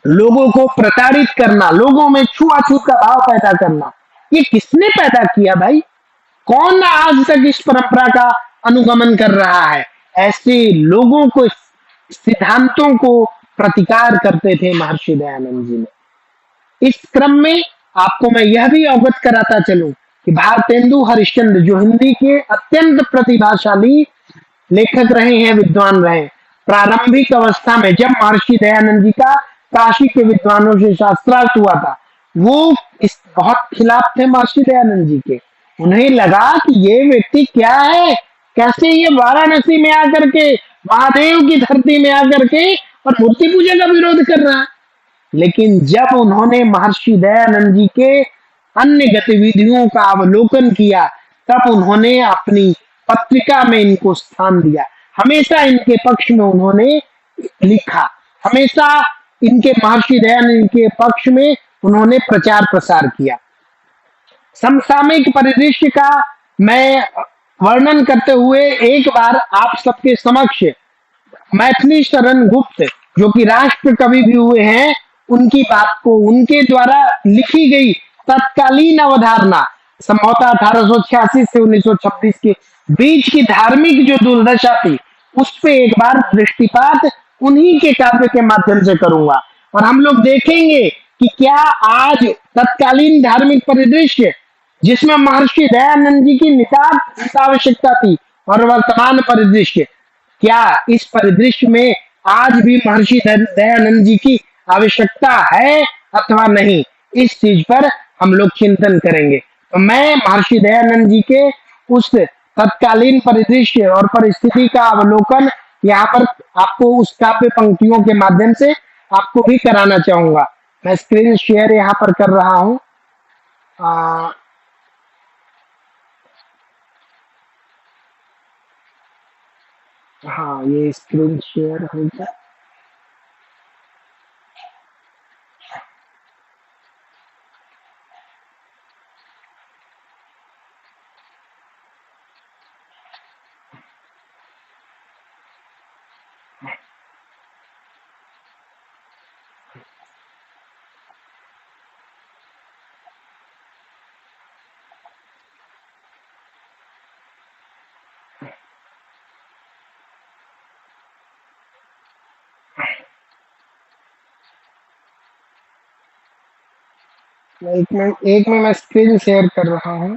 लोगों को प्रताड़ित करना, लोगों में छुआछूत का भाव पैदा करना, ये किसने पैदा किया भाई? कौन आज तक इस परंपरा का अनुगमन कर रहा है? ऐसे लोगों को, सिद्धांतों को प्रतिकार करते थे महर्षि दयानंद जी ने। इस क्रम में आपको मैं यह भी अवगत कराता चलूं कि भारतेंदु हरिश्चंद्र जो हिंदी के अत्यंत प्रतिभाशाली लेखक रहे हैं, विद्वान रहे, प्रारंभिक अवस्था में जब महर्षि दयानंद जी का काशी के विद्वानों से शास्त्रार्थ हुआ था, वो इस बहुत खिलाफ थे महर्षि दयानंद जी के। उन्हें लगा कि ये व्यक्ति क्या है, कैसे ये वाराणसी में आकर के, महादेव की धरती में आकर के और मूर्ति पूजा का विरोध कर रहा है। लेकिन जब उन्होंने महर्षि दयानंद जी के अन्य गतिविधियों का अवलोकन किया, तब उन्होंने अपनी पत्रिका में इनको स्थान दिया, हमेशा इनके पक्ष में उन्होंने लिखा, हमेशा इनके महर्षि दयानंद के पक्ष में उन्होंने प्रचार प्रसार किया। समसामयिक परिदृश्य का मैं वर्णन करते हुए एक बार आप सबके समक्ष मैथिली शरण गुप्त जो कि राष्ट्र कवि भी हुए हैं, उनकी बात को, उनके द्वारा लिखी गई तत्कालीन अवधारणा संभवतः 1886 से 1926 के बीच की धार्मिक जो दुर्दशा थी, उस पे एक बार दृष्टिपात उन्हीं के काव्य के माध्यम से करूंगा, और हम लोग देखेंगे कि क्या आज तत्कालीन धार्मिक परिदृश्य जिसमें महर्षि दयानंद जी की नितांत आवश्यकता थी, और वर्तमान परिदृश्य, क्या इस परिदृश्य में आज भी महर्षि दयानंद जी की आवश्यकता है अथवा नहीं, इस चीज पर हम लोग चिंतन करेंगे। तो मैं महर्षि दयानंद जी के उस तत्कालीन परिदृश्य और परिस्थिति का अवलोकन यहाँ पर आपको उस काव्य पंक्तियों के माध्यम से आपको भी कराना चाहूंगा। मैं स्क्रीन शेयर यहाँ पर कर रहा हूँ। हाँ, ये स्क्रीन शेयर हो गया। एक में मैं स्क्रीन शेयर कर रहा हूँ।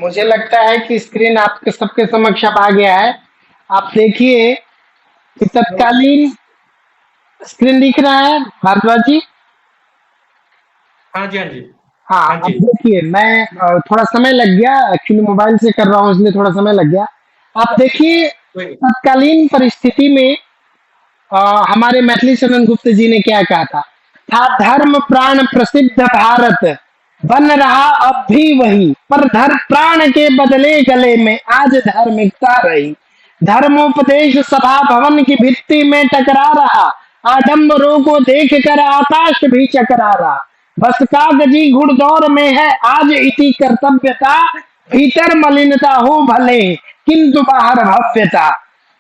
मुझे लगता है कि स्क्रीन आपके सबके समक्ष अब आ गया है। आप देखिए कि तत्कालीन स्क्रीन दिख रहा है भारद्वाज जी? हाँ जी, हाँ जी। हाँ, हाँ अब जी। देखिए मैं थोड़ा समय लग गया, एक्चुअली मोबाइल से कर रहा हूँ इसलिए थोड़ा समय लग गया। आप देखिए कोई तत्कालीन परिस्थिति में हमारे मैथिली शरण गुप्त जी ने क्या कहा था धर्म प्राण प्रसिद्ध भारत बन रहा अब भी वही, पर धर प्राण के बदले गले में आज धार्मिकता रही। धर्मोपदेश सभा भवन की भित्ति में टकरा रहा, आडंबरों को देख कर आकाश भी चकरा रहा। बस कागजी घुड़दौर में है आज इति कर्तव्यता, भीतर मलिनता हो भले किंतु बाहर भव्यता।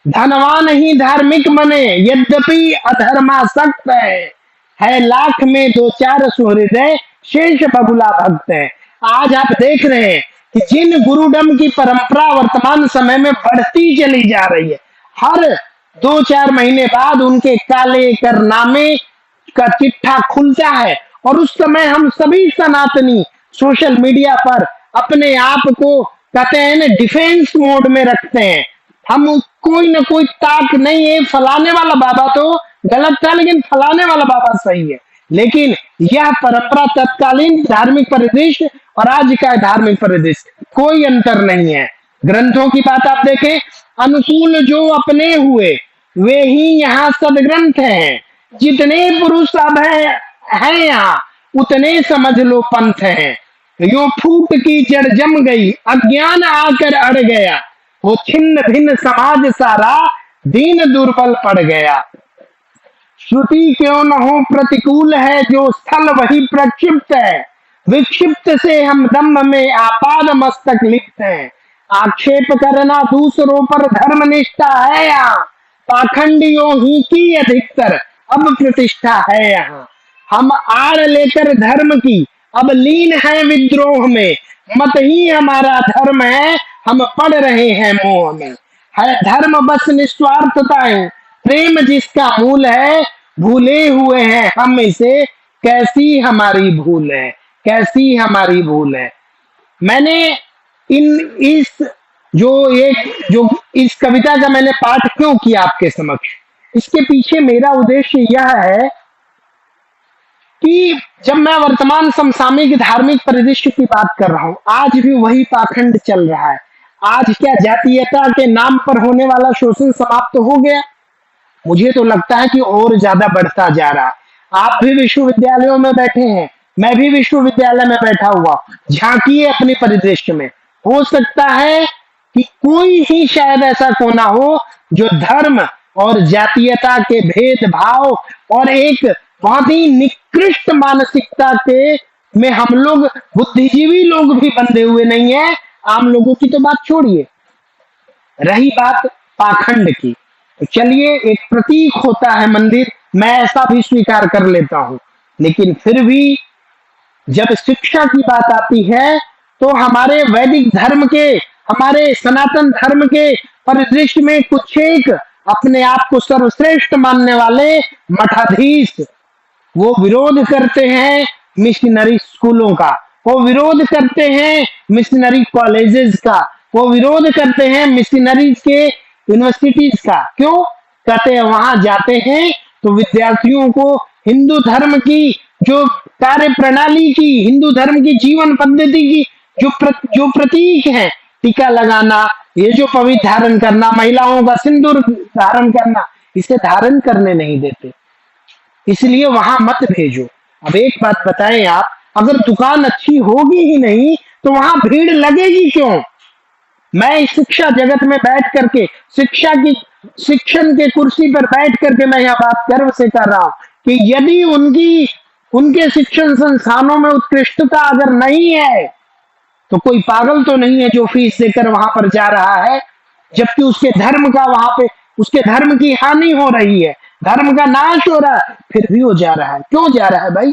धनवान ही धार्मिक बने यद्यपि अधर्मासक्त है लाख में दो चार सुहृदय शेष बगुला भक्त है। आज आप देख रहे हैं कि जिन गुरुडम की परंपरा वर्तमान समय में बढ़ती चली जा रही है, हर दो चार महीने बाद उनके काले करनामे का चिट्ठा खुलता है और उस समय हम सभी सनातनी सोशल मीडिया पर अपने आप को कहते हैं ना डिफेंस मोड में रखते हैं। हम कोई ना कोई ताक नहीं है, फलाने वाला बाबा तो गलत था लेकिन फलाने वाला बाबा सही है। लेकिन यह परंपरा तत्कालीन धार्मिक परिदृश्य और आज का धार्मिक परिदृश्य कोई अंतर नहीं है। ग्रंथों की बात आप देखें, अनुकूल जो अपने हुए वे ही यहाँ सदग्रंथ हैं। जितने पुरुष अब हैं यहाँ उतने समझ लो पंथ हैं। यो फूट की जड़ जम गई अज्ञान आकर अड़ गया, वो छिन्न भिन्न समाज सारा दीन दुर्बल पड़ गया। श्रुति क्यों न हो प्रतिकूल है जो स्थल वही प्रक्षिप्त है, विक्षिप्त से हम दम्भ में आपाद मस्तक लिप्त हैं। आक्षेप करना दूसरों पर धर्म निष्ठा है यहाँ, पाखंडियों ही की अधिकतर अब प्रतिष्ठा है यहाँ। हम आड़ लेकर धर्म की अब लीन है विद्रोह में, मत ही हमारा धर्म है हम पढ़ रहे हैं मोह में। है धर्म बस निस्वार्थताएं प्रेम जिसका मूल है, भूले हुए हैं हम इसे कैसी हमारी भूल है, कैसी हमारी भूल है। मैंने जो इस कविता का मैंने पाठ क्यों किया आपके समक्ष, इसके पीछे मेरा उद्देश्य यह है कि जब मैं वर्तमान समसामयिक धार्मिक परिदृश्य की बात कर रहा हूं, आज भी वही पाखंड चल रहा है। आज क्या जातीयता के नाम पर होने वाला शोषण समाप्त हो गया? मुझे तो लगता है कि और ज्यादा बढ़ता जा रहा है। आप भी विश्वविद्यालयों में बैठे हैं, मैं भी विश्वविद्यालय में बैठा हुआ, झांकिए अपने परिदृश्य में। हो सकता है कि कोई ही शायद ऐसा कोना हो जो धर्म और जातीयता के भेदभाव और एक बहुत ही निकृष्ट मानसिकता के में हम लोग बुद्धिजीवी लोग भी बंधे हुए नहीं है। आम लोगों की तो बात छोड़िए, रही बात पाखंड की, तो चलिए एक प्रतीक होता है मंदिर, मैं ऐसा भी स्वीकार कर लेता हूं। लेकिन फिर भी जब शिक्षा की बात आती है तो हमारे वैदिक धर्म के, हमारे सनातन धर्म के परिदृश्य में कुछ एक अपने आप को सर्वश्रेष्ठ मानने वाले मठाधीश वो विरोध करते हैं मिशनरी स्कूलों का, वो विरोध करते हैं मिशनरी कॉलेजेस का, वो विरोध करते हैं मिशनरी के यूनिवर्सिटीज का। क्यों कहते हैं? वहां जाते हैं तो विद्यार्थियों को हिंदू धर्म की जो कार्य प्रणाली की, हिंदू धर्म की जीवन पद्धति की जो प्रतीक है, टीका लगाना, ये जो पवित्र धारण करना, महिलाओं का सिंदूर धारण करना, इसे धारण करने नहीं देते, इसलिए वहां मत भेजो। अब एक बात बताएं आप, अगर दुकान अच्छी होगी ही नहीं तो वहां भीड़ लगेगी क्यों? मैं इस शिक्षा जगत में बैठ करके शिक्षण के कुर्सी पर बैठ करके मैं यह बात गर्व से कर रहा हूं कि यदि उनके शिक्षण संस्थानों में उत्कृष्टता अगर नहीं है तो कोई पागल तो नहीं है जो फीस देकर वहां पर जा रहा है, जबकि उसके धर्म का वहां पे उसके धर्म की हानि हो रही है, धर्म का नाश हो रहा है, फिर भी वो जा रहा है। क्यों जा रहा है भाई?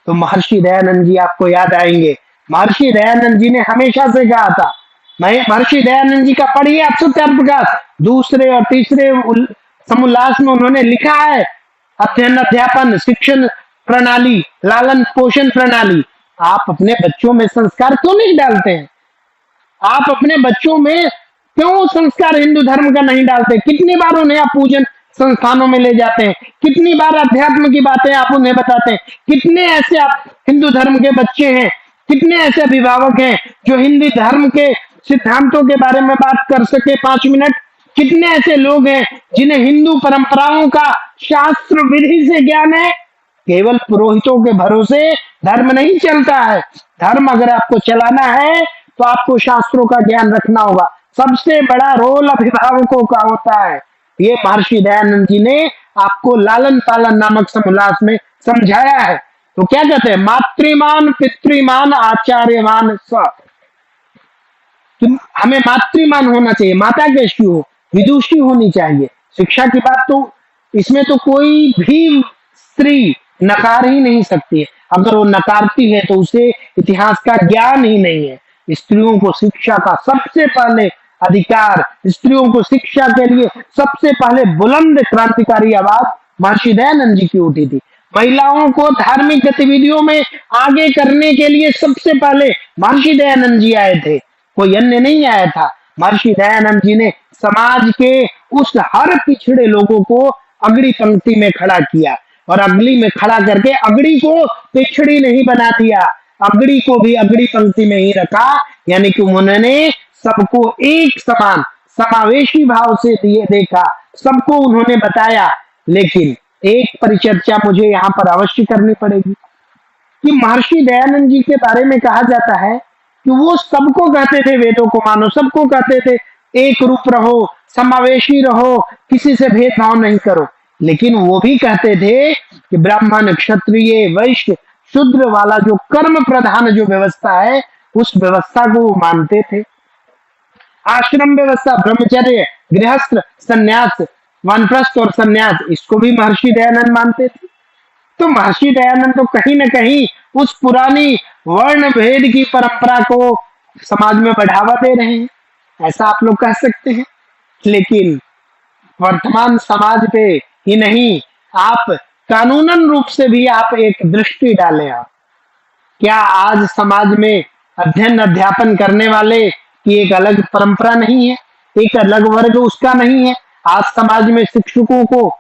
तो महर्षि दयानंद जी आपको याद आएंगे। महर्षि दयानंद जी ने हमेशा से कहा था, महर्षि दयानंद जी का पढ़िए आप सत्य प्रकाश, दूसरे और तीसरे समुल्लास में उन्होंने लिखा है अध्ययन अध्यापन शिक्षण प्रणाली, लालन पोषण प्रणाली। आप अपने बच्चों में संस्कार क्यों नहीं डालते हैं? आप अपने बच्चों में क्यों वो संस्कार हिंदू धर्म का नहीं डालते? कितनी बार उन्हें आप पूजन संस्थानों में ले जाते हैं, कितनी बार अध्यात्म की बातें आप उन्हें बताते हैं, कितने ऐसे आप हिंदू धर्म के बच्चे हैं, कितने ऐसे अभिभावक हैं जो हिंदी धर्म के सिद्धांतों के बारे में बात कर सके 5 मिनट? कितने ऐसे लोग हैं जिन्हें हिंदू परंपराओं का शास्त्र विधि से ज्ञान है? केवल पुरोहितों के भरोसे धर्म नहीं चलता है। धर्म अगर आपको चलाना है तो आपको शास्त्रों का ज्ञान रखना होगा। सबसे बड़ा रोल अभिभावकों का होता है। ये महर्षि दयानंद जी ने आपको लालन पालन नामक समोल्लास में समझाया है। तो क्या कहते हैं? मातृमान पितृमान आचार्यमान स, कि हमें मातृमान होना चाहिए। माता कैसी हो? विदुषी होनी चाहिए। शिक्षा की बात तो इसमें तो कोई भी स्त्री नकार ही नहीं सकती है। अगर वो नकारती है तो उसे इतिहास का ज्ञान ही नहीं है। स्त्रियों को शिक्षा का सबसे पहले अधिकार, स्त्रियों को शिक्षा के लिए सबसे पहले बुलंद क्रांतिकारी आवाज महर्षि दयानंद जी की उठी थी। महिलाओं को धार्मिक गतिविधियों में आगे करने के लिए सबसे पहले महर्षि दयानंद जी आए थे, कोई अन्य नहीं आया था। महर्षि दयानंद जी ने समाज के उस हर पिछड़े लोगों को अगड़ी पंक्ति में खड़ा किया और अगली में खड़ा करके अगड़ी को पिछड़ी नहीं बना दिया, अगड़ी को भी अगड़ी पंक्ति में ही रखा। यानी कि उन्होंने सबको एक समान समावेशी भाव से देखा, सबको उन्होंने बताया। लेकिन एक परिचर्चा मुझे यहाँ पर अवश्य करनी पड़ेगी कि महर्षि दयानंद जी के बारे में कहा जाता है कि वो सबको कहते थे वेदों को मानो, सबको कहते थे एक रूप रहो, समावेशी रहो, किसी से भेदभाव नहीं करो। लेकिन वो भी कहते थे कि ब्राह्मण, क्षत्रिय, वैश्य, शूद्र वाला जो कर्म प्रधान जो व्यवस्था है उस व्यवस्था को वो मानते थे। आश्रम व्यवस्था, ब्रह्मचर्य, गृहस्थ, संन्यास, वानप्रस्थ और संन्यास, इसको भी महर्षि दयानंद मानते थे। तो महर्षि दयानंद तो कहीं न कहीं उस पुरानी वर्ण भेद की परंपरा को समाज में बढ़ावा दे रहे हैं, ऐसा आप लोग कह सकते हैं। लेकिन वर्तमान समाज पे ही नहीं, आप कानूनन रूप से भी आप एक दृष्टि डालें। आप क्या आज समाज में अध्ययन अध्यापन करने वाले की एक अलग परंपरा नहीं है, एक अलग वर्ग उसका नहीं है? आज समाज में शिक्षकों को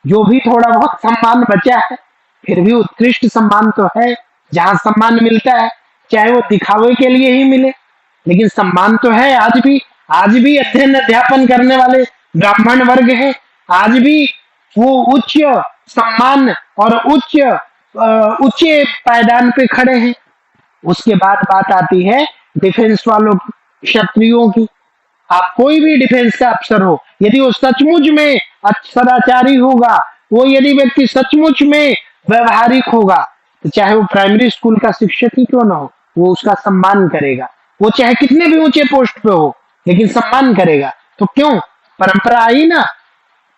जो भी थोड़ा बहुत सम्मान बचा है, फिर भी उत्कृष्ट सम्मान तो है। जहां सम्मान मिलता है चाहे वो दिखावे के लिए ही मिले, लेकिन सम्मान तो है। आज भी अध्ययन अध्यापन करने वाले ब्राह्मण वर्ग है, आज भी वो उच्च सम्मान और ऊंचे पायदान पे खड़े हैं। उसके बाद बात आती है डिफेंस वालों की, क्षत्रियों की। आप कोई भी डिफेंस का अफसर हो, यदि वो सचमुच में सदाचारी होगा, वो यदि व्यक्ति सचमुच में व्यवहारिक होगा, तो चाहे वो प्राइमरी स्कूल का शिक्षक ही क्यों ना हो, वो उसका सम्मान करेगा। वो चाहे कितने भी ऊंचे पोस्ट पे हो, लेकिन सम्मान करेगा। तो क्यों? परंपरा आई ना,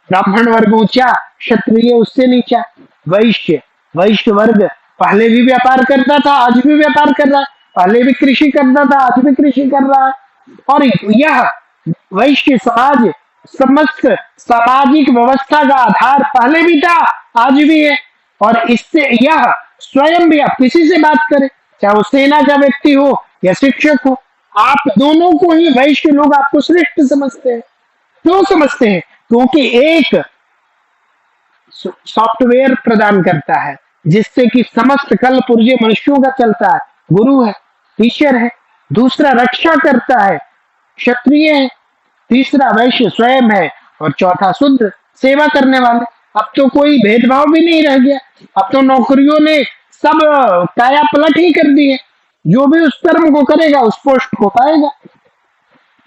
ब्राह्मण वर्ग ऊंचा, क्षत्रिय उससे नीचा। वैश्य वर्ग पहले भी व्यापार करता था, आज भी व्यापार कर रहा है, पहले भी कृषि करता था, आज भी कृषि कर रहा है। और यह वैश्य समाज समस्त सामाजिक व्यवस्था का आधार पहले भी था, आज भी है। और इससे यह स्वयं भी, आप किसी से बात करें, चाहे वो सेना का व्यक्ति हो या शिक्षक हो, आप दोनों को ही वैश्य लोग आपको श्रेष्ठ समझते हैं। क्यों समझते हैं? क्योंकि एक सॉफ्टवेयर प्रदान करता है जिससे कि समस्त कल पुर्जे मनुष्यों का चलता है, गुरु है, टीचर है। दूसरा रक्षा करता है, क्षत्रिय है। तीसरा वैश्य स्वयं है और चौथा शूद्र, सेवा करने वाले। अब तो कोई भेदभाव भी नहीं रह गया, अब तो नौकरियों ने सब काया पलट ही कर दी है। जो भी उस कर्म को करेगा उस पोस्ट को पाएगा।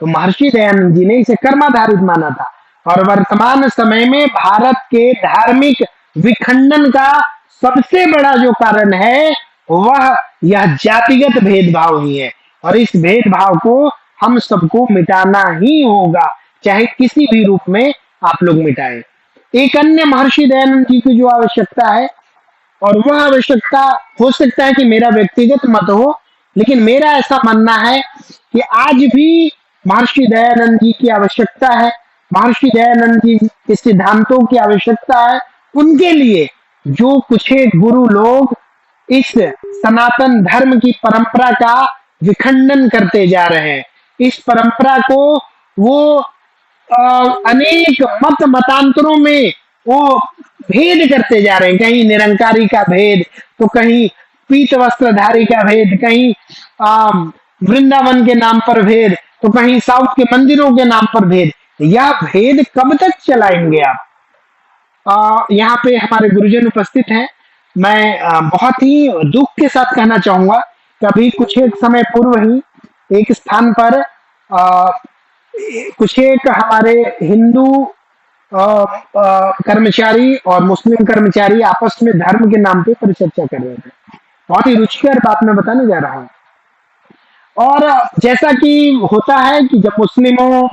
तो महर्षि दयानंद जी ने इसे कर्माधारित माना था। और वर्तमान समय में भारत के धार्मिक विखंडन का सबसे बड़ा जो कारण है वह यह जातिगत भेदभाव ही है। और इस भेदभाव को हम सबको मिटाना ही होगा, चाहे किसी भी रूप में आप लोग मिटाएं। एक अन्य महर्षि दयानंद जी की जो आवश्यकता है, और वह आवश्यकता हो सकता है कि मेरा व्यक्तिगत मत हो, लेकिन मेरा ऐसा मानना है कि आज भी महर्षि दयानंद जी की आवश्यकता है, महर्षि दयानंद जी के सिद्धांतों की आवश्यकता है। उनके लिए जो कुछ गुरु लोग इस सनातन धर्म की परंपरा का विखंडन करते जा रहे हैं, इस परंपरा को वो अनेक मतांतरों में वो भेद करते जा रहे हैं। कहीं निरंकारी का भेद, तो कहीं पीत वस्त्रधारी का भेद, कहीं वृंदावन के नाम पर भेद, तो कहीं साउथ के मंदिरों के नाम पर भेद। यह भेद कब तक चलाएंगे आप? यहाँ पे हमारे गुरुजन उपस्थित हैं। मैं बहुत ही दुख के साथ कहना चाहूंगा कि अभी कुछ एक समय पूर्व ही एक स्थान पर कुछ एक हमारे हिंदू कर्मचारी और मुस्लिम कर्मचारी आपस में धर्म के नाम पे परिचर्चा कर रहे थे। बहुत ही रुचिकर बात मैं बताने जा रहा हूँ। और जैसा कि होता है कि जब मुस्लिमों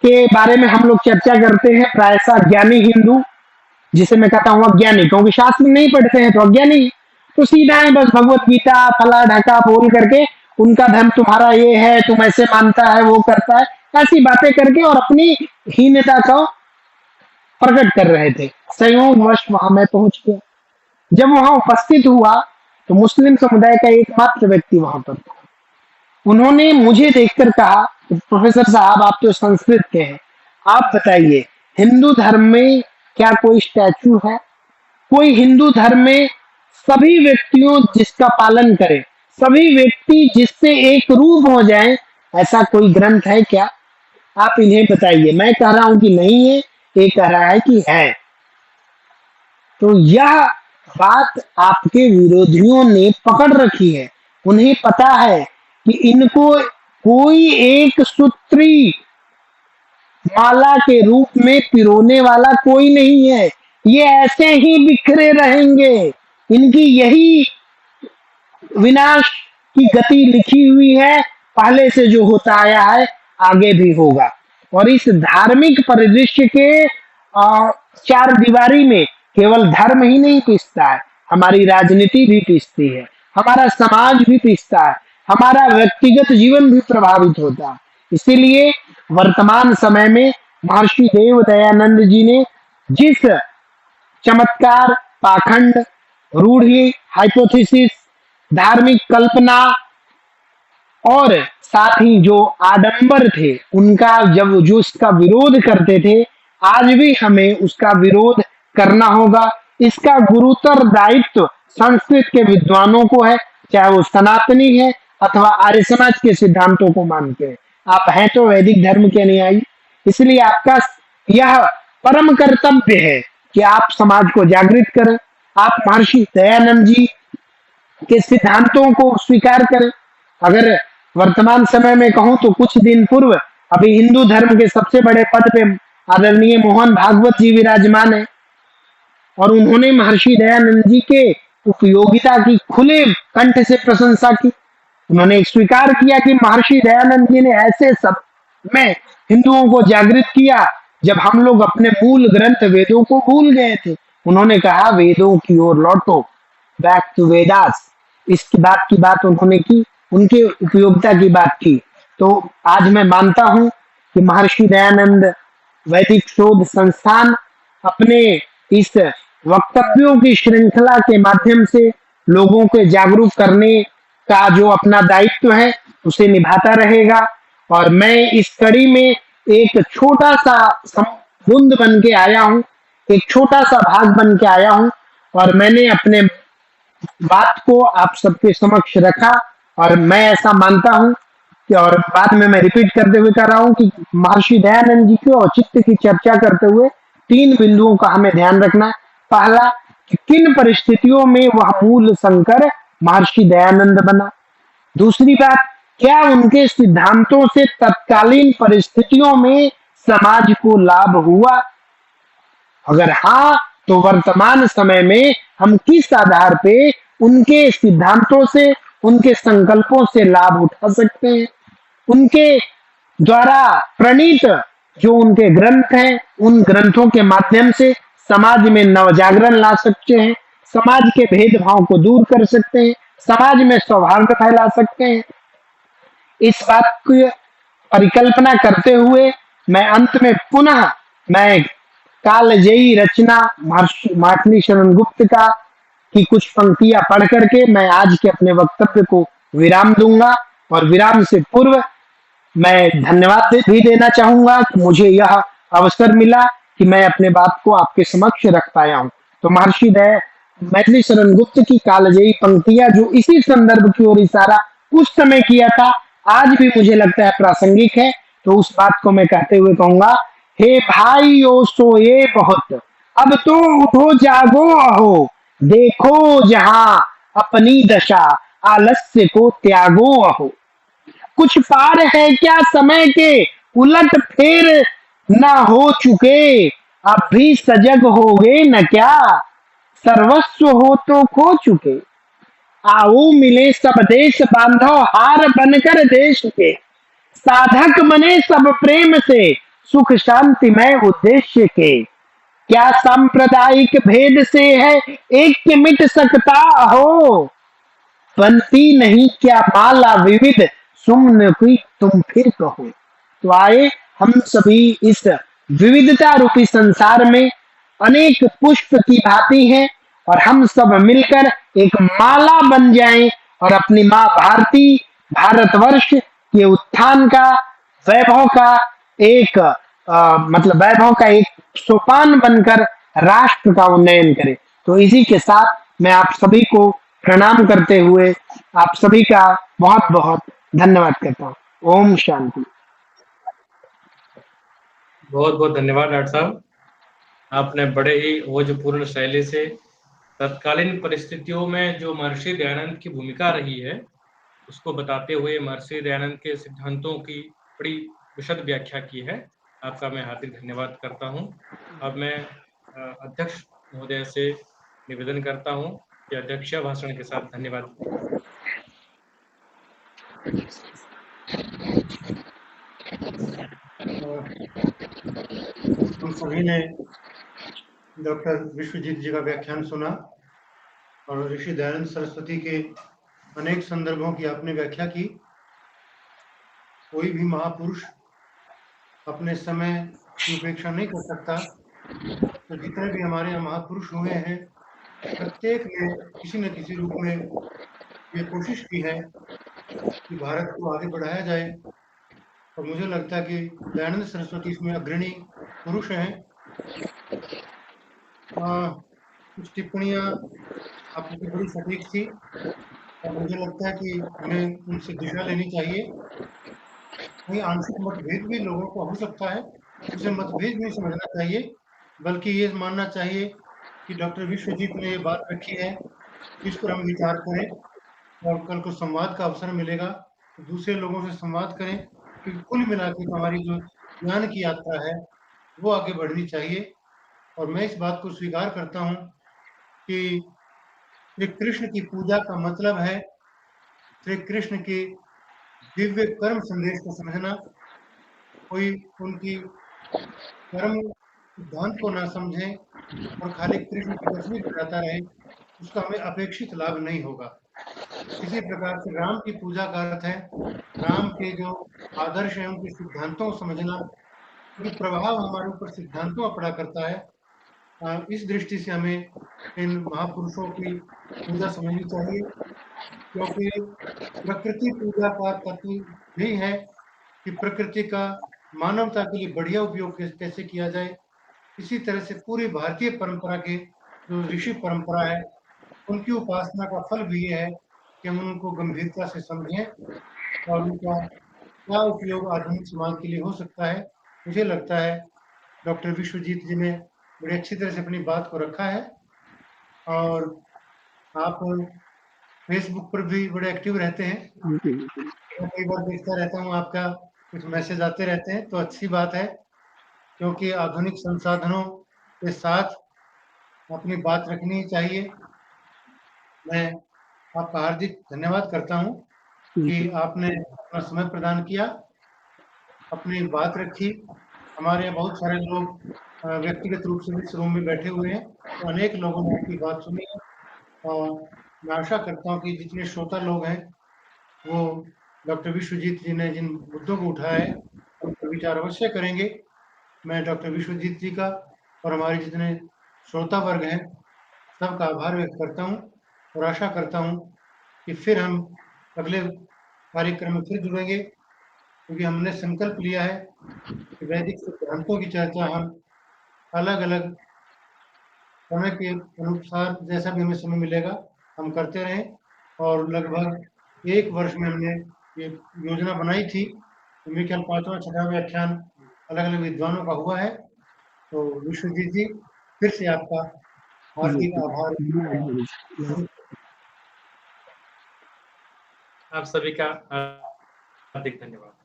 के बारे में हम लोग चर्चा करते हैं, प्रायः ज्ञानी हिंदू, जिसे मैं कहता हूँ अज्ञानी, क्योंकि शास्त्र नहीं पढ़ते हैं तो अज्ञानी, तो सीधा है बस भगवत गीता फला ढका बोल करके उनका धर्म तुम्हारा ये है, तुम ऐसे मानता है, वो करता है, ऐसी बातें करके और अपनी हीनता को प्रकट कर रहे थे। संयोगवश वहां मैं पहुंच गया। जब वहां उपस्थित हुआ तो मुस्लिम समुदाय का एकमात्र व्यक्ति वहां पर था। उन्होंने मुझे देखकर कहा, प्रोफेसर साहब आप तो संस्कृत के हैं, आप बताइए हिंदू धर्म में क्या कोई स्टैचू है? कोई हिंदू धर्म में सभी व्यक्तियों जिसका पालन करे, सभी व्यक्ति जिससे एक रूप हो जाए, ऐसा कोई ग्रंथ है क्या? आप इन्हें बताइए। मैं कह रहा हूं कि नहीं है, ये कह रहा है कि है। तो यह बात आपके विरोधियों ने पकड़ रखी है। उन्हें पता है कि इनको कोई एक सूत्री माला के रूप में पिरोने वाला कोई नहीं है। ये ऐसे ही बिखरे रहेंगे। इनकी यही विनाश की गति लिखी हुई है, पहले से जो होता आया है आगे भी होगा। और इस धार्मिक परिदृश्य के चार दीवारी में केवल धर्म ही नहीं पिसता है, हमारी राजनीति भी पिसती है, हमारा समाज भी पिसता है, हमारा व्यक्तिगत जीवन भी प्रभावित होता है। इसीलिए वर्तमान समय में महर्षि देव दयानंद जी ने जिस चमत्कार, पाखंड, रूढ़ी, हाइपोथेसिस, धार्मिक कल्पना और साथ ही जो आडंबर थे, उनका जब जो उसका विरोध करते थे, आज भी हमें उसका विरोध करना होगा। इसका गुरुतर दायित्व संस्कृत के विद्वानों को है, चाहे वो सनातनी है अथवा आर्य समाज के सिद्धांतों को मानते हैं। आप हैं तो वैदिक धर्म के अनुयायी, इसलिए आपका यह परम कर्तव्य है कि आप समाज को जागृत करें, आप महर्षि दयानंद जी के सिद्धांतों को स्वीकार करें। अगर वर्तमान समय में कहूं तो कुछ दिन पूर्व अभी हिंदू धर्म के सबसे बड़े पद पे आदरणीय मोहन भागवत जी विराजमान है, और उन्होंने महर्षि दयानंद जी के उपयोगिता की खुले कंठ से प्रशंसा की। उन्होंने स्वीकार किया कि महर्षि दयानंद जी ने ऐसे सब में हिंदुओं को जागृत किया जब हम लोग अपने मूल ग्रंथ वेदों को भूल गए थे। उन्होंने कहा वेदों की ओर लौटो, बैक टू वेदास। इसकी बात की बात उन्होंने की, उनके उपयोगिता की बात की। तो आज मैं मानता हूं कि महर्षि दयानंद वैदिक शोध संस्थान अपने इस वक्तव्यों की श्रृंखला के माध्यम से लोगों के जागरूक करने का जो अपना दायित्व है उसे निभाता रहेगा। और मैं इस कड़ी में एक छोटा सा बूंद बन के आया हूँ, एक छोटा सा भाग बन के आया हूँ, और मैंने अपने बात को आप सबके समक्ष रखा। और मैं ऐसा मानता हूँ कि, और बाद में मैं रिपीट करते हुए कह रहा हूँ कि महर्षि दयानंद जी के औचित्य की चर्चा करते हुए 3 बिंदुओं का हमें ध्यान रखना है। पहला, कि किन परिस्थितियों में वह मूल शंकर महर्षि दयानंद बना। दूसरी बात, क्या उनके सिद्धांतों से तत्कालीन परिस्थितियों में समाज को लाभ हुआ? अगर हाँ, तो वर्तमान समय में हम किस आधार पे उनके सिद्धांतों से, उनके संकल्पों से लाभ उठा सकते हैं? उनके द्वारा प्रणीत जो उनके ग्रंथ हैं, उन ग्रंथों के माध्यम से समाज में नवजागरण ला सकते हैं, समाज के भेदभाव को दूर कर सकते हैं, समाज में सौहार्द फैला सकते हैं। इस बात की परिकल्पना करते हुए मैं अंत में पुनः मैं कालजयी रचना मार्कंडेय शरण गुप्त का की कुछ पंक्तियां पढ़ करके मैं आज के अपने वक्तव्य को विराम दूंगा। और विराम से पूर्व मैं धन्यवाद भी देना चाहूँगा कि मुझे यह अवसर मिला कि मैं अपने बात को आपके समक्ष रख पाया हूँ। तो महर्षि दया मैथिली शरण गुप्त की कालजयी पंक्तियाँ जो इसी संदर्भ की ओर इशारा उस समय किया था, आज भी मुझे लगता है प्रासंगिक है। तो उस बात को मैं कहते हुए कहूँगा, हे भाई ओ सोए बहुत, अब तो उठो जागो अहो, देखो जहाँ अपनी दशा, आलस्य को त्यागो अहो। कुछ पार है क्या समय के, उलट फेर न हो चुके, अब भी सजग हो गए न क्या, सर्वस्व हो तो खो चुके। आओ मिले सब देश बांधव हार बनकर देश के, साधक बने सब प्रेम से, सुख शांति में उद्देश्य के। क्या सांप्रदायिक भेद से है एक मिट सकता हो, बनती नहीं क्या माला विविध, सुम्न की तुम फिर कहो। तो आए हम सभी इस विविधता रूपी संसार में अनेक पुष्प की भांति हैं, और हम सब मिलकर एक माला बन जाएं और अपनी माँ भारती, भारतवर्ष के उत्थान का, वैभव का एक मतलब वैभव का एक सोपान बनकर राष्ट्र का उन्नयन करें। तो इसी के साथ मैं आप सभी को प्रणाम करते हुए आप सभी का बहुत बहुत धन्यवाद करता हूँ। ओम शांति। बहुत-बहुत धन्यवाद डॉक्टर साहब। आपने बड़े ही ओजपूर्ण शैली से तत्कालीन परिस्थितियों में जो महर्षि दयानंद की भूमिका रही है, उसको बताते हुए महर्षि दयानंद के सिद्धांतों की बड़ी विशद व्याख्या की है। आपका मैं हार्दिक धन्यवाद करता हूँ। अब मैं अध्यक्ष महोदय से निवेदन करता हूँ कि अध्यक्षीय भाषण के साथ धन्यवाद। हम सभी ने डॉक्टर विश्वजीत जी का व्याख्यान सुना और ऋषि दयानंद सरस्वती के अनेक संदर्भों की आपने व्याख्या की। कोई भी महापुरुष अपने समय की उपेक्षा नहीं कर सकता। तो जितने भी हमारे यहाँ महापुरुष हुए हैं, प्रत्येक ने किसी न किसी रूप में ये कोशिश की है कि भारत को आगे बढ़ाया जाए, और मुझे लगता है कि दयानंद सरस्वती इसमें अग्रणी पुरुष हैं। कुछ टिप्पणियाँ आपकी बड़ी सटीक थी, और मुझे लगता है कि हमें उनसे दिशा लेनी चाहिए। कहीं आंशिक मतभेद भी लोगों को हो सकता है, उसे मतभेद नहीं समझना चाहिए, बल्कि ये मानना चाहिए कि डॉक्टर विश्वजीत ने ये बात रखी है, इस पर हम विचार करें, और कल को संवाद का अवसर मिलेगा तो दूसरे लोगों से संवाद करें, क्योंकि कुल मिला के हमारी जो ज्ञान की यात्रा है वो आगे बढ़नी चाहिए। और मैं इस बात को स्वीकार करता हूँ कि श्री कृष्ण की पूजा का मतलब है श्री कृष्ण के दिव्य कर्म संदेश को समझना। कोई उनकी कर्म सिद्धांत को ना समझे और खाली कृष्ण की तस्वीर बनाता रहे, उसका हमें अपेक्षित लाभ नहीं होगा। इसी प्रकार से राम की पूजा का अर्थ है राम के जो आदर्श हैं उनके सिद्धांतों को समझना, क्योंकि प्रभाव हमारे ऊपर सिद्धांतों का पड़ा करता है। इस दृष्टि से हमें इन महापुरुषों की पूजा समझनी चाहिए, क्योंकि प्रकृति पूजा का तत्व यही है कि प्रकृति का मानवता के लिए बढ़िया उपयोग कैसे किया जाए। इसी तरह से पूरी भारतीय परंपरा के जो ऋषि परंपरा है, उनकी उपासना का फल भी ये है कि हम उनको गंभीरता से समझें और उनका क्या उपयोग आधुनिक समाज के लिए हो सकता है। मुझे लगता है डॉक्टर विश्वजीत जी ने बड़ी अच्छी तरह से अपनी बात को रखा है, और आप फेसबुक पर भी बड़े एक्टिव रहते हैं। मैं कई बार देखता रहता हूँ, आपका कुछ मैसेज आते रहते हैं, तो अच्छी बात है, क्योंकि आधुनिक संसाधनों के साथ अपनी बात रखनी चाहिए। मैं आपका हार्दिक धन्यवाद करता हूँ कि आपने अपना समय प्रदान किया, अपनी बात रखी। हमारे यहाँ बहुत सारे लोग व्यक्तिगत रूप से भी इस रूम में बैठे हुए हैं, तो अनेक लोगों ने आपकी बात सुनी है, और मैं आशा करता हूँ कि जितने श्रोता लोग हैं वो डॉक्टर विश्वजीत जी ने जिन मुद्दों को उठाया है उन पर विचार अवश्य करेंगे। मैं डॉक्टर विश्वजीत जी का और हमारे जितने श्रोता वर्ग हैं सबका आभार व्यक्त करता हूँ, और आशा करता हूँ कि फिर हम अगले कार्यक्रम में फिर जुड़ेंगे। क्योंकि हमने संकल्प लिया है कि वैदिक सिद्धांतों की चर्चा हम अलग अलग समय के अनुसार जैसा भी हमें समय मिलेगा हम करते रहें। और लगभग 1 वर्ष में हमने ये योजना बनाई थी। मेरे ख्याल 5वां 6वां व्याख्यान अलग अलग विद्वानों का हुआ है। तो विश्वजीत जी फिर से आपका हार्दिक आभार। आप सभी का हार्दिक धन्यवाद।